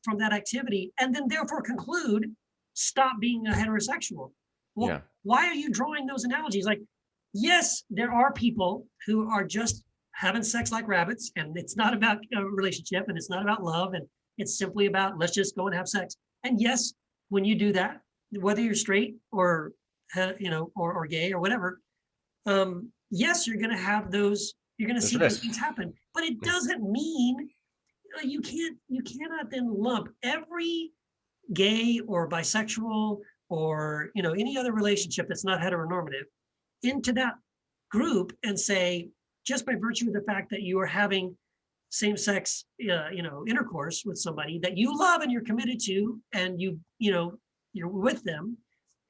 from that activity, and then therefore conclude, stop being a heterosexual. Well, why are you drawing those analogies? Like, yes, there are people who are just having sex like rabbits, and it's not about a relationship, and it's not about love, and it's simply about, let's just go and have sex. And yes, when you do that, whether you're straight or, or gay or whatever, yes, you're going to have those. You're going to see those things happen, but it doesn't mean you cannot then lump every gay or bisexual or any other relationship that's not heteronormative into that group and say, just by virtue of the fact that you are having same-sex intercourse with somebody that you love and you're committed to, and you're with them,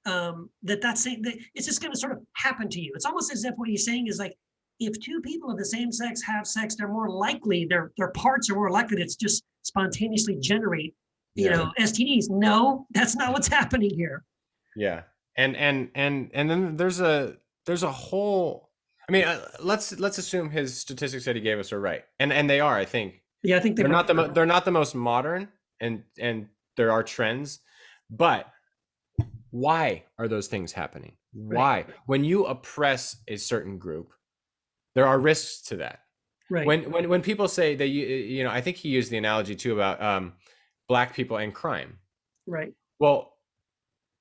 that's it's just going to sort of happen to you. It's almost as if what he's saying is like, if two people of the same sex have sex, they're more likely, their parts are more likely to just spontaneously generate STDs. No, that's not what's happening here. Yeah. And then there's a whole, I mean, let's assume his statistics that he gave us are right. And they are, I think. Yeah, I think they're not the most modern, and there are trends, but why are those things happening? Why? Right. When you oppress a certain group, there are risks to that. Right. When people say that, I think he used the analogy too about Black people and crime. Right. Well,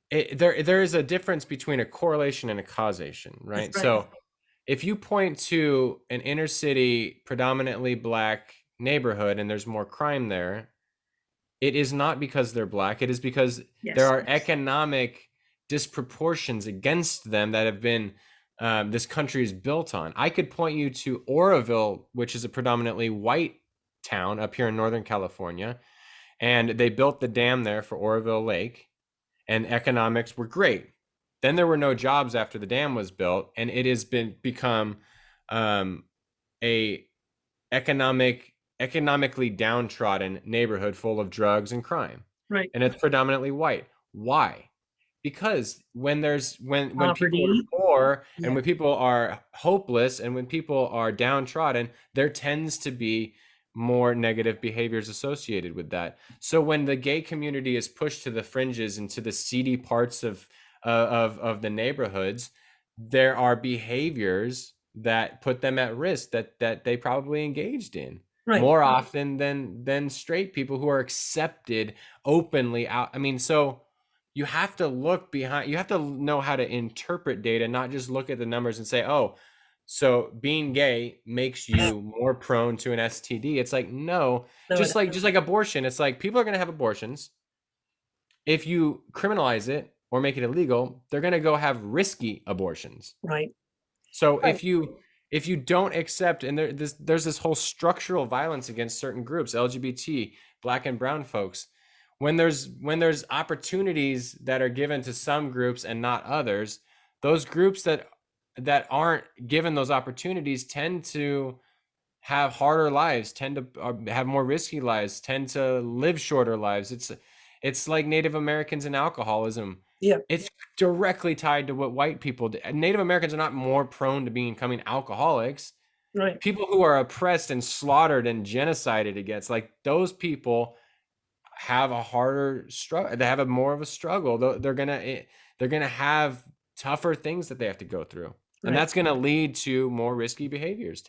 there is a difference between a correlation and a causation, right? That's right. So if you point to an inner city, predominantly Black neighborhood and there's more crime there, it is not because they're Black. It is because there are economic disproportions against them that have been this country is built on. I could point you to Oroville, which is a predominantly white town up here in Northern California, and they built the dam there for Oroville Lake, and economics were great. Then there were no jobs after the dam was built, and it has become a economically downtrodden neighborhood full of drugs and crime. Right. And it's predominantly white. Why? Because when people are poor and when people are hopeless and when people are downtrodden, there tends to be more negative behaviors associated with that. So when the gay community is pushed to the fringes and to the seedy parts of the neighborhoods, there are behaviors that put them at risk that they probably engaged in more often than straight people who are accepted openly out. I mean, so you have to look behind, you have to know how to interpret data, not just look at the numbers and say, oh, so being gay makes you more prone to an STD. It's like, no, just like abortion. It's like people are going to have abortions. If you criminalize it or make it illegal, they're going to go have risky abortions. Right. So if you don't accept, and there's this whole structural violence against certain groups, LGBT, Black and brown folks, when there's opportunities that are given to some groups and not others, those groups that aren't given those opportunities tend to have harder lives, tend to have more risky lives, tend to live shorter lives. It's like Native Americans and alcoholism. Yeah. It's directly tied to what white people do. Native Americans are not more prone to becoming alcoholics. Right. People who are oppressed and slaughtered and genocided against, like those people have a harder struggle. They have more of a struggle. They're gonna have tougher things that they have to go through, and that's gonna lead to more risky behaviors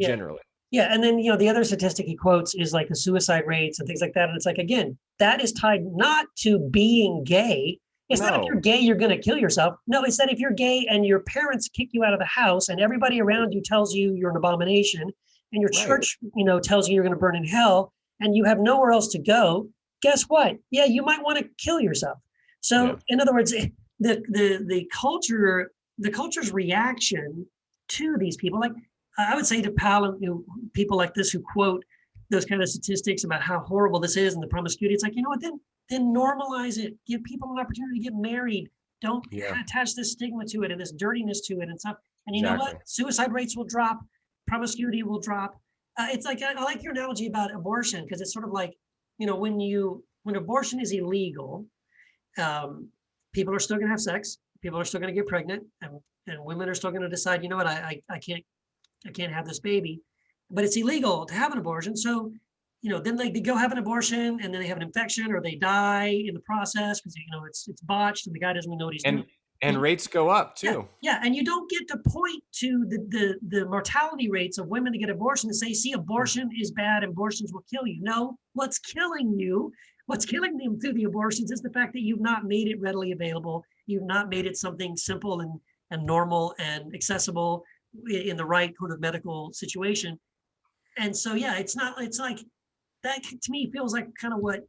generally. Yeah, and then the other statistic he quotes is like the suicide rates and things like that. And it's like, again, that is tied not to being gay. It's not if you're gay, you're going to kill yourself. No, it's that if you're gay and your parents kick you out of the house and everybody around you tells you you're an abomination and your church, tells you you're going to burn in hell and you have nowhere else to go, guess what? Yeah, you might want to kill yourself. So in other words, the culture's reaction to these people, like I would say to people like this who quote those kind of statistics about how horrible this is and the promiscuity, it's like, you know what, then normalize it. Give people an opportunity to get married. Don't attach this stigma to it and this dirtiness to it and stuff. And you know what? Suicide rates will drop. Promiscuity will drop. It's like, I like your analogy about abortion because it's sort of like, when abortion is illegal, people are still going to have sex. People are still going to get pregnant and women are still going to decide, you know what, I can't have this baby, but it's illegal to have an abortion. So, then they go have an abortion and then they have an infection or they die in the process because, it's botched and the guy doesn't even know what he's doing. And rates go up too. Yeah. And you don't get to point to the mortality rates of women to get abortion and say, see, abortion is bad. Abortions will kill you. No, what's killing them through the abortions is the fact that you've not made it readily available. You've not made it something simple and normal and accessible in the right kind of medical situation. And so, it's like that to me feels like kind of what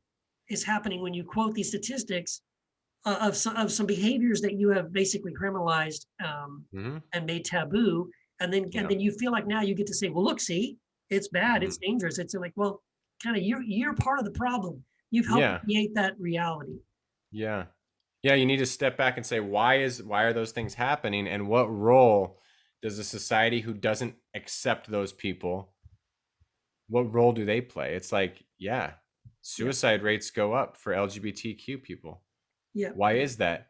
is happening when you quote these statistics of some behaviors that you have basically criminalized Mm-hmm. and made taboo, and then you feel like now you get to say, well, look, see, it's bad, it's dangerous. It's like, well, kind of you're part of the problem. You've helped create that reality. Yeah. Yeah, you need to step back and say, why are those things happening, and what role does a society who doesn't accept those people, what role do they play? It's like, suicide rates go up for LGBTQ people. Yeah. Why is that?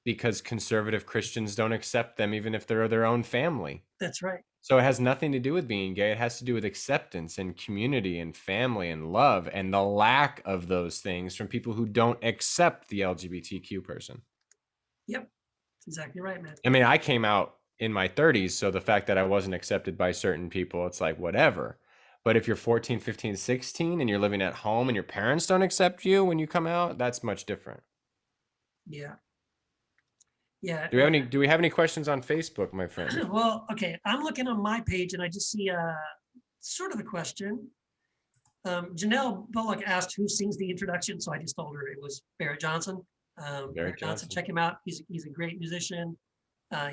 Because conservative Christians don't accept them, even if they're their own family. That's right. So it has nothing to do with being gay. It has to do with acceptance and community and family and love, and the lack of those things from people who don't accept the LGBTQ person. Yep. That's exactly right, man. I mean, I came out in my 30s, so the fact that I wasn't accepted by certain people, it's like, whatever. But if you're 14, 15, 16 and you're living at home and your parents don't accept you when you come out, that's much different. Yeah. Yeah. Do we have any questions on Facebook, my friend? Well, okay. I'm looking on my page and I just see sort of a question. Janelle Bullock asked who sings the introduction, so I just told her it was Barrett Johnson. Barrett Johnson, check him out. He's a great musician.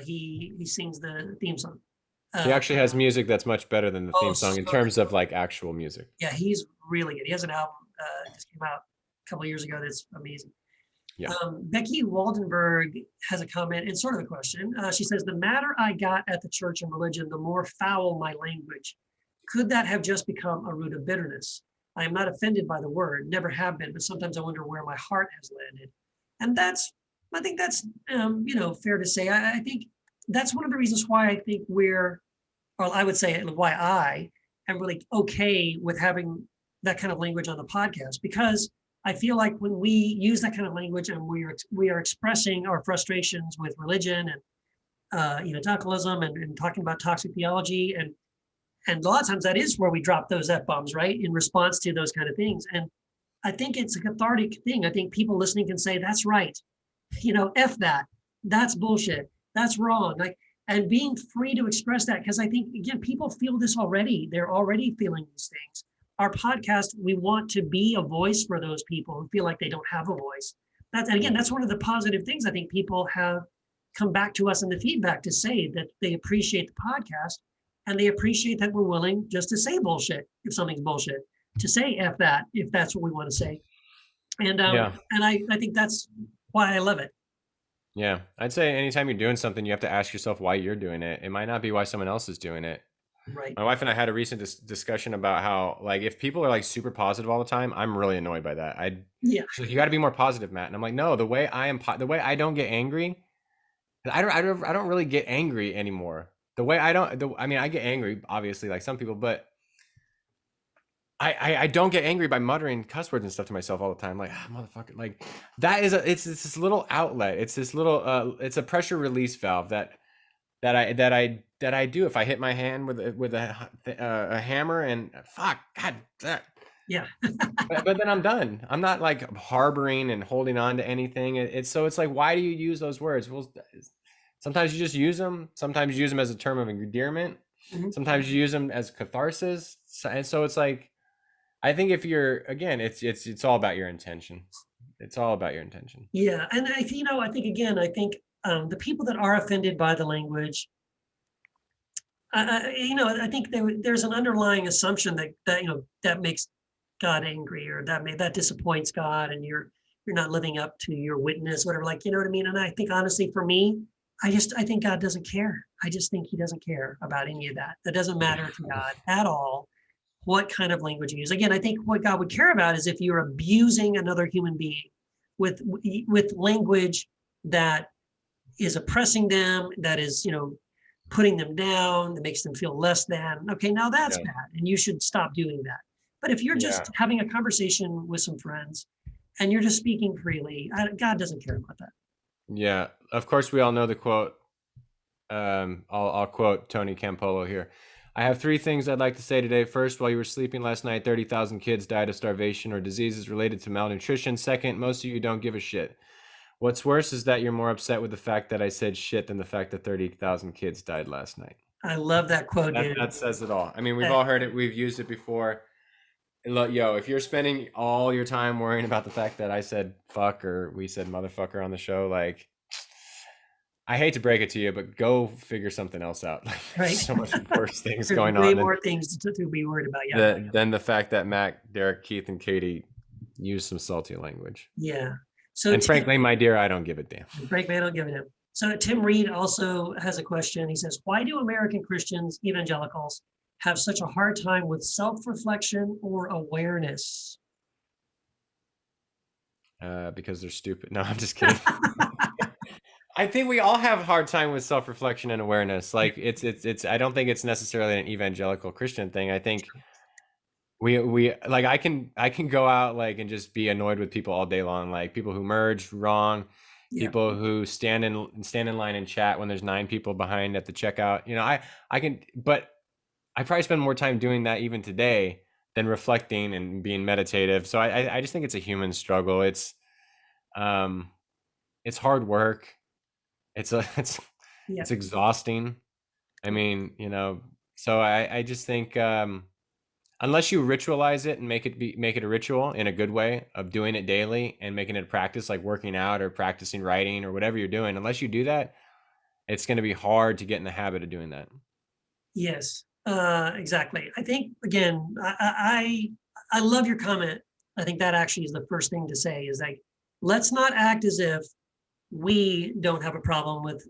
He sings the theme song. He actually has music that's much better than the theme song in terms of like actual music. Yeah, he's really good. He has an album just came out a couple of years ago that's amazing. Yeah. Becky Waldenberg has a comment and sort of a question. She says, the madder I got at the church and religion, the more foul my language. Could that have just become a root of bitterness? I am not offended by the word, never have been, but sometimes I wonder where my heart has landed. And I think that's, fair to say. I think that's one of the reasons why I think I would say why I am really okay with having that kind of language on the podcast, because I feel like when we use that kind of language and we are expressing our frustrations with religion and evangelicalism and talking about toxic theology, and a lot of times that is where we drop those F-bombs, right, in response to those kind of things. And I think it's a cathartic thing. I think people listening can say, that's right, F that, that's bullshit, that's wrong. Like, and being free to express that, because I think, again, people feel this already. They're already feeling these things. Our podcast, we want to be a voice for those people who feel like they don't have a voice. That's one of the positive things I think people have come back to us in the feedback to say, that they appreciate the podcast and they appreciate that we're willing just to say bullshit if something's bullshit, to say F that if that's what we want to say. And I think that's why I love it. Yeah, I'd say anytime you're doing something, you have to ask yourself why you're doing it. It might not be why someone else is doing it. Right. My wife and I had a recent discussion about how, like, if people are like super positive all the time, I'm really annoyed by that. She's like, you got to be more positive, Matt. And I'm like, no, the way I don't get angry, I don't really get angry anymore. I get angry, obviously, like some people, but I don't get angry by muttering cuss words and stuff to myself all the time. Like, motherfucker, like that it's this little outlet. It's this little, it's a pressure release valve that I do if I hit my hand with a hammer and fuck, God, that. Yeah. but then I'm done. I'm not like harboring and holding on to anything. It's like, why do you use those words? Well, sometimes you just use them. Sometimes you use them as a term of endearment. Mm-hmm. Sometimes you use them as catharsis. And so it's like, I think if you're, again, it's all about your intention. It's all about your intention. Yeah. And I think the people that are offended by the language, I think there's an underlying assumption that makes God angry, or that disappoints God, and you're not living up to your witness, whatever, like, you know what I mean? And I think, honestly, for me, I think God doesn't care. I just think he doesn't care about any of that. That doesn't matter to God at all, what kind of language you use. Again, I think what God would care about is if you're abusing another human being with language that is oppressing them, that is, putting them down, that makes them feel less than. Okay, now that's bad, and you should stop doing that. But if you're just having a conversation with some friends and you're just speaking freely, God doesn't care about that. Yeah, of course, we all know the quote. I'll quote Tony Campolo here. I have 3 things I'd like to say today. First, while you were sleeping last night, 30,000 kids died of starvation or diseases related to malnutrition. Second, most of you don't give a shit. What's worse is that you're more upset with the fact that I said shit than the fact that 30,000 kids died last night. I love that quote, dude. That says it all. I mean, we've all heard it. We've used it before. Look, yo, if you're spending all your time worrying about the fact that I said fuck or we said motherfucker on the show, like, I hate to break it to you, but go figure something else out. Like, there's right? so much worse things There's going way on more things to be worried about. Yeah. than the fact that Mac, Derek, Keith, and Katie use some salty language. Yeah. So And frankly, my dear, I don't give a damn. Frank, man, don't give it him. So Tim Reed also has a question. He says, why do American Christians, evangelicals, have such a hard time with self-reflection or awareness? Because they're stupid. No, I'm just kidding. I think we all have a hard time with self-reflection and awareness. Like it's I don't think it's necessarily an evangelical Christian thing. I think we like I can go out like and just be annoyed with people all day long, like people who merge wrong, Yeah. people who stand in line and chat when there's 9 people behind at the checkout. You know, I can, but I probably spend more time doing that even today than reflecting and being meditative. So I just think it's a human struggle. It's hard work. It's exhausting. I mean, you know, so I just think unless you ritualize it and make it a ritual in a good way of doing it daily and making it a practice, like working out or practicing writing or whatever you're doing, unless you do that, it's going to be hard to get in the habit of doing that. Yes, exactly. I think, again, I love your comment. I think that actually is the first thing to say is like, let's not act as if we don't have a problem with,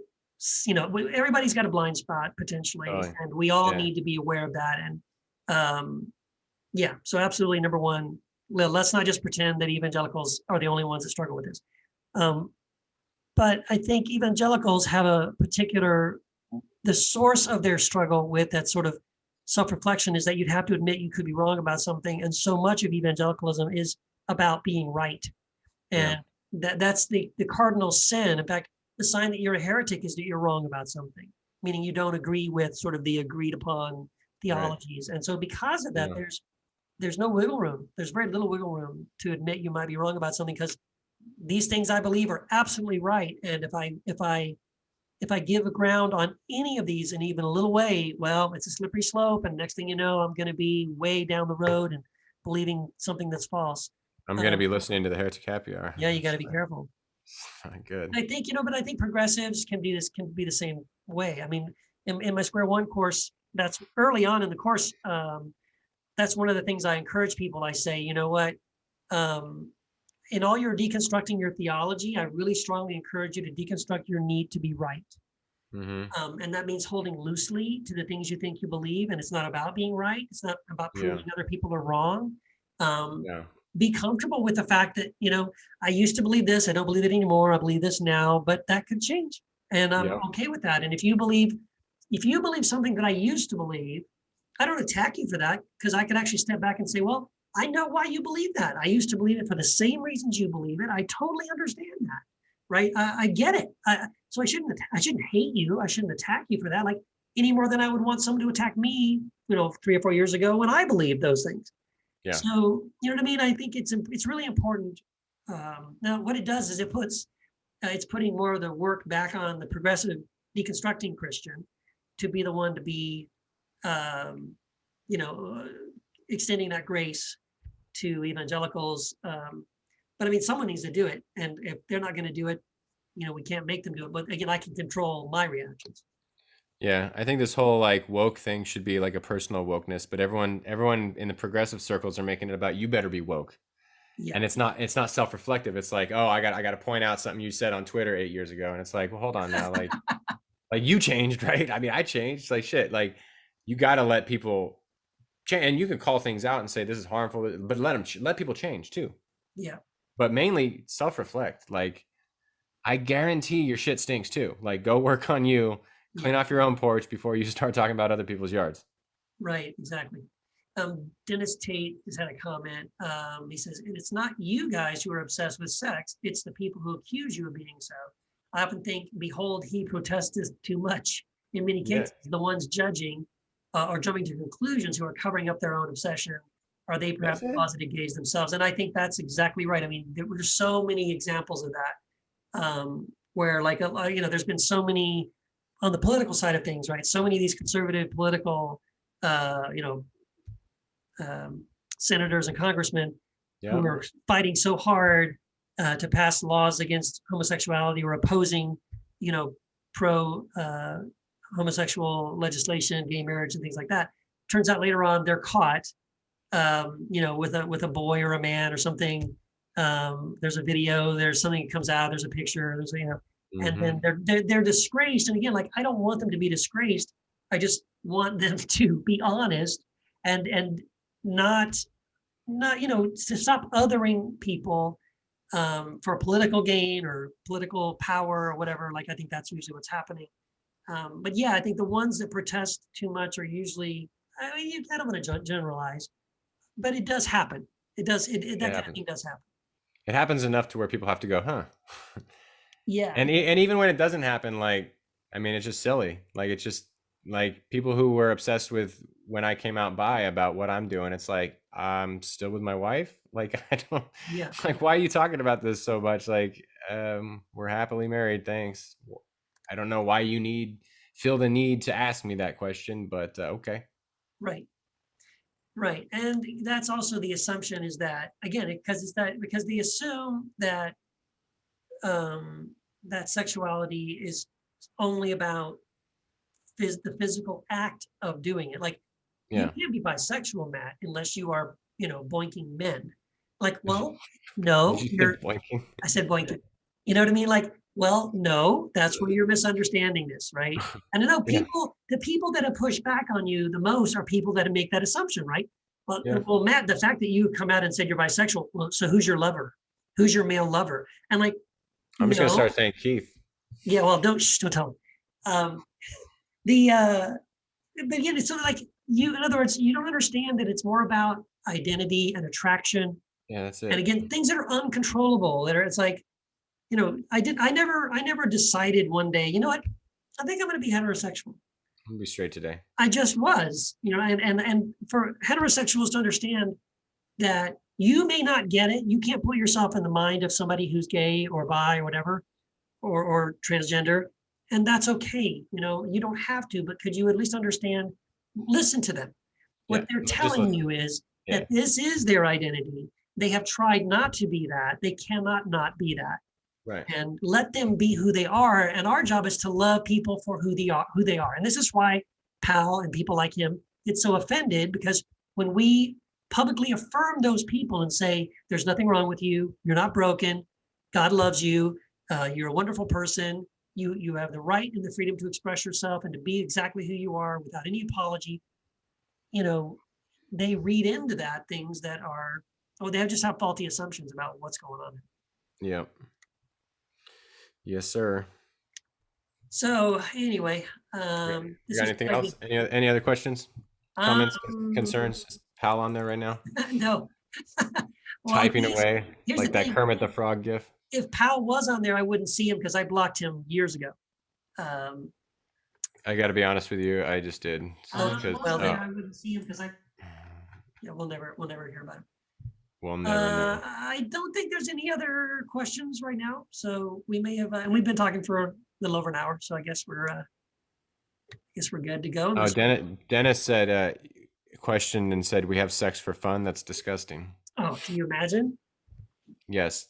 everybody's got a blind spot potentially, and we all need to be aware of that. And yeah, so absolutely, number one, let's not just pretend that evangelicals are the only ones that struggle with this. But I think evangelicals have a particular, the source of their struggle with that sort of self-reflection is that you'd have to admit you could be wrong about something. And so much of evangelicalism is about being right. And that's the cardinal sin. In fact, the sign that you're a heretic is that you're wrong about something, meaning you don't agree with sort of the agreed upon theologies. Right. And so because of that, there's no wiggle room. There's very little wiggle room to admit you might be wrong about something, because these things I believe are absolutely right. And if I give a ground on any of these in even a little way, well, it's a slippery slope. And next thing you know, I'm going to be way down the road and believing something that's false. I'm going to be listening to the Heretic Happy Hour. Yeah, you got to be careful. Not good. I think, but I think progressives can be the same way. I mean, in my Square One course, that's early on in the course. That's one of the things I encourage people. I say, you know what? In all your deconstructing your theology, I really strongly encourage you to deconstruct your need to be right. Mm-hmm. And that means holding loosely to the things you think you believe. And it's not about being right. It's not about proving other people are wrong. Be comfortable with the fact that, I used to believe this. I don't believe it anymore. I believe this now, but that could change. And I'm okay with that. And if you believe something that I used to believe, I don't attack you for that, because I could actually step back and say, well, I know why you believe that. I used to believe it for the same reasons you believe it. I totally understand that, right? I get it. So I shouldn't hate you. I shouldn't attack you for that, like any more than I would want someone to attack me, 3 or 4 years ago when I believed those things. Yeah. So, you know what I mean? I think it's really important. Now, what it does is it's putting more of the work back on the progressive deconstructing Christian to be the one to be, extending that grace to evangelicals. But I mean, someone needs to do it. And if they're not going to do it, we can't make them do it. But again, I can control my reactions. Yeah, I think this whole like woke thing should be like a personal wokeness, but everyone in the progressive circles are making it about you better be woke. Yeah. And it's not self-reflective. It's like, oh, I got to point out something you said on Twitter 8 years ago. And it's like, well, hold on now. Like, like you changed, right? I mean, I changed. Like shit. Like you got to let people change, and you can call things out and say this is harmful, but let people change too. Yeah. But mainly self-reflect. Like I guarantee your shit stinks too. Like go work on you. Clean off your own porch before you start talking about other people's yards. Right, exactly. Dennis Tate has had a comment. He says, and it's not you guys who are obsessed with sex, it's the people who accuse you of being so. I often think, behold, he protesteth too much. In many cases, the ones judging or jumping to conclusions who are covering up their own obsession, are they perhaps closeted gays themselves? And I think that's exactly right. I mean, there were so many examples of that, where like, there's been so many, on the political side of things, right? So many of these conservative political, senators and congressmen Yeah. who are fighting so hard to pass laws against homosexuality or opposing, pro homosexual legislation, gay marriage, and things like that. Turns out later on they're caught, with a boy or a man or something. There's a video, there's something that comes out, there's a picture, and then they're disgraced. And again, like, I don't want them to be disgraced. I just want them to be honest and not to stop othering people for political gain or political power or whatever. Like, I think that's usually what's happening. But yeah, I think the ones that protest too much are usually, I don't want to generalize, but it does happen. It does. That kind of thing does happen. It happens enough to where people have to go, huh? Yeah. And even when it doesn't happen, like, I mean, it's just silly. Like, it's just like people who were obsessed with when I came out bi about what I'm doing. It's like, I'm still with my wife. Like, I don't, Yeah. like, why are you talking about this so much? Like, we're happily married. Thanks. I don't know why you feel the need to ask me that question, but okay. Right. Right. And that's also the assumption is that, again, because they assume that that sexuality is only about the physical act of doing it. Like, you can't be bisexual, Matt, unless you are, boinking men. Like, well, no, I said boinking. You know what I mean? Like, well, no, that's where you're misunderstanding this, right? And I know the people that have pushed back on you the most are people that make that assumption, right? Well, Matt, the fact that you come out and said you're bisexual, well, so who's your lover? Who's your male lover? And like, I'm just gonna start saying Keith. Yeah, well, don't tell him. But again, it's sort of like in other words, you don't understand that it's more about identity and attraction. Yeah, that's it. And again, things that are uncontrollable, it's like, I never decided one day, you know what, I think I'm going to be heterosexual. I'm gonna be straight today. I just was, and for heterosexuals to understand that you may not get it, you can't put yourself in the mind of somebody who's gay or bi or whatever, or transgender, and that's okay. You don't have to, but could you at least understand, listen to them. What they're telling you is that this is their identity. They have tried not to be that. They cannot not be that. Right. And let them be who they are. And our job is to love people for who they are. And this is why Pal and people like him get so offended, because when we publicly affirm those people and say, there's nothing wrong with you, you're not broken, God loves you, you're a wonderful person, you have the right and the freedom to express yourself and to be exactly who you are without any apology, they read into that things that are, they just have faulty assumptions about what's going on. Yeah. Yes, sir. So anyway, you got anything else? Any other questions, comments, concerns? Is Pal on there right now? No. Typing away like that Kermit the Frog gif. If Pal was on there, I wouldn't see him because I blocked him years ago. I got to be honest with you, I just did. I wouldn't see him because we'll never hear about him. We'll never know. I don't think there's any other questions right now, so we may have, and we've been talking for a little over an hour, so I guess we're good to go. Oh, Dennis said questioned and said we have sex for fun. That's disgusting. Oh, can you imagine? Yes,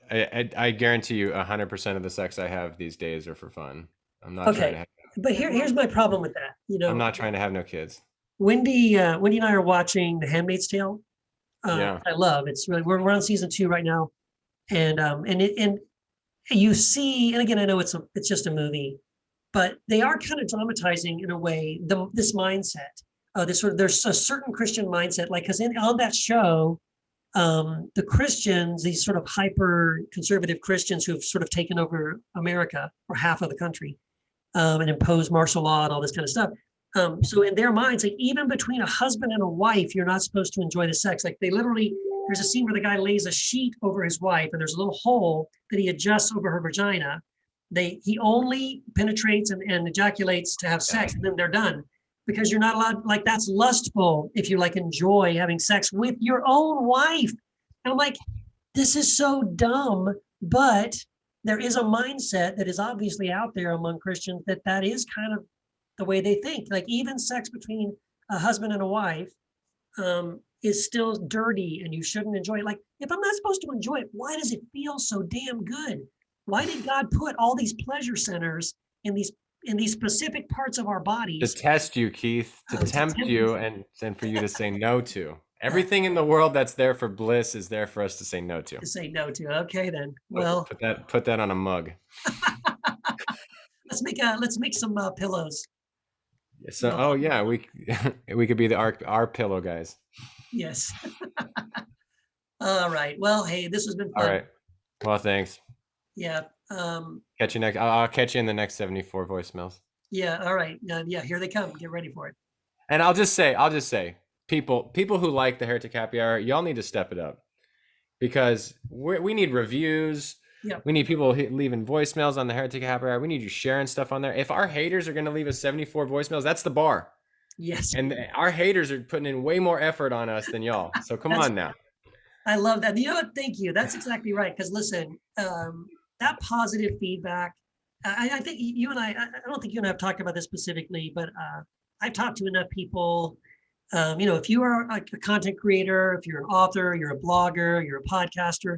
I guarantee you 100% of the sex I have these days are for fun. I'm not trying to have, but here's my problem with that. I'm not trying to have no kids. Wendy and I are watching The Handmaid's Tale. I love. It's really, we're on season 2 right now, and you see, and again, I know it's just a movie, but they are kind of dramatizing in a way this mindset. There's a certain Christian mindset, like, because on that show, the Christians, these sort of hyper conservative Christians who've sort of taken over America or half of the country, and imposed martial law and all this kind of stuff. So in their minds, like, even between a husband and a wife, you're not supposed to enjoy the sex. Like, they literally, there's a scene where the guy lays a sheet over his wife and there's a little hole that he adjusts over her vagina. He only penetrates and ejaculates to have sex, and then they're done, because you're not allowed, like, that's lustful if you like enjoy having sex with your own wife. And I'm like, this is so dumb, but there is a mindset that is obviously out there among Christians that is kind of the way they think. Like, even sex between a husband and a wife, is still dirty and you shouldn't enjoy it. Like, if I'm not supposed to enjoy it, why does it feel so damn good? Why did God put all these pleasure centers in these specific parts of our To bodies test you, Keith, to to tempt tempt you, me? and for you to say no to. Uh, Everything in the world that's there for bliss is there for us to say no to. to say no to. Okay, then. Put, Well, put that on a mug. let's make some pillows. So, oh yeah, we we could be the our pillow guys. Yes. All right. Well, hey, this has been All fun. right. Well, thanks. Yeah. Catch you next. I'll catch you in the next 74 voicemails. Yeah. All right. Yeah. Here they come. Get ready for it. And I'll just say, people who like the Heretic Happy Hour, y'all need to step it up, because we need reviews. Yeah. We need people leaving voicemails on the Heretic Happy Hour. We need you sharing stuff on there. If our haters are going to leave us 74 voicemails, that's the bar. Yes. And our haters are putting in way more effort on us than y'all. So come on now. I love that. You know what? Thank you. That's exactly right. Because listen, that positive feedback, I think you and I don't think you and I have talked about this specifically, but I've talked to enough people. If you are a content creator, if you're an author, you're a blogger, you're a podcaster,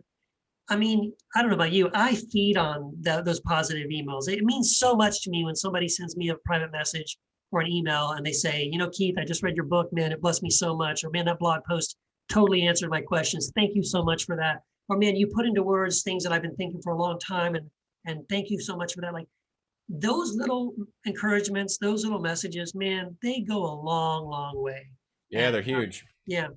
I mean, I don't know about you. I feed on those positive emails. It means so much to me when somebody sends me a private message or an email and they say, Keith, I just read your book, man, it blessed me so much. Or man, that blog post totally answered my questions. Thank you so much for that. Or man, you put into words things that I've been thinking for a long time. And thank you so much for that. Like those little encouragements, those little messages, man, they go a long, long way. Yeah, they're huge. Yeah.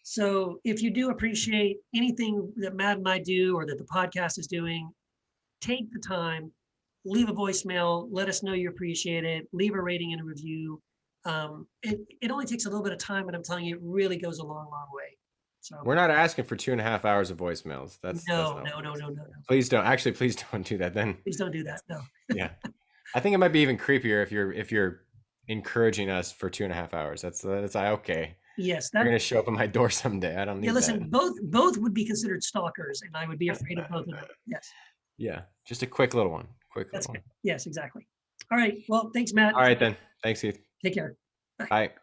So if you do appreciate anything that Matt and I do or that the podcast is doing, take the time, leave a voicemail, let us know you appreciate it, leave a rating and a review. It only takes a little bit of time, but I'm telling you, it really goes a long, long way. So we're not asking for 2.5 hours of voicemails. No. Please don't do that. Then please don't do that. No. Yeah, I think it might be even creepier if you're encouraging us for 2.5 hours. That's okay. Yes, you're gonna show up at my door someday. I don't need. Yeah, listen, that. both would be considered stalkers, and I would be afraid of both of them. Yes. Yeah, just a quick little one. Yes, exactly. All right. Well, thanks, Matt. All right then. Thanks, Heath. Take care. Bye.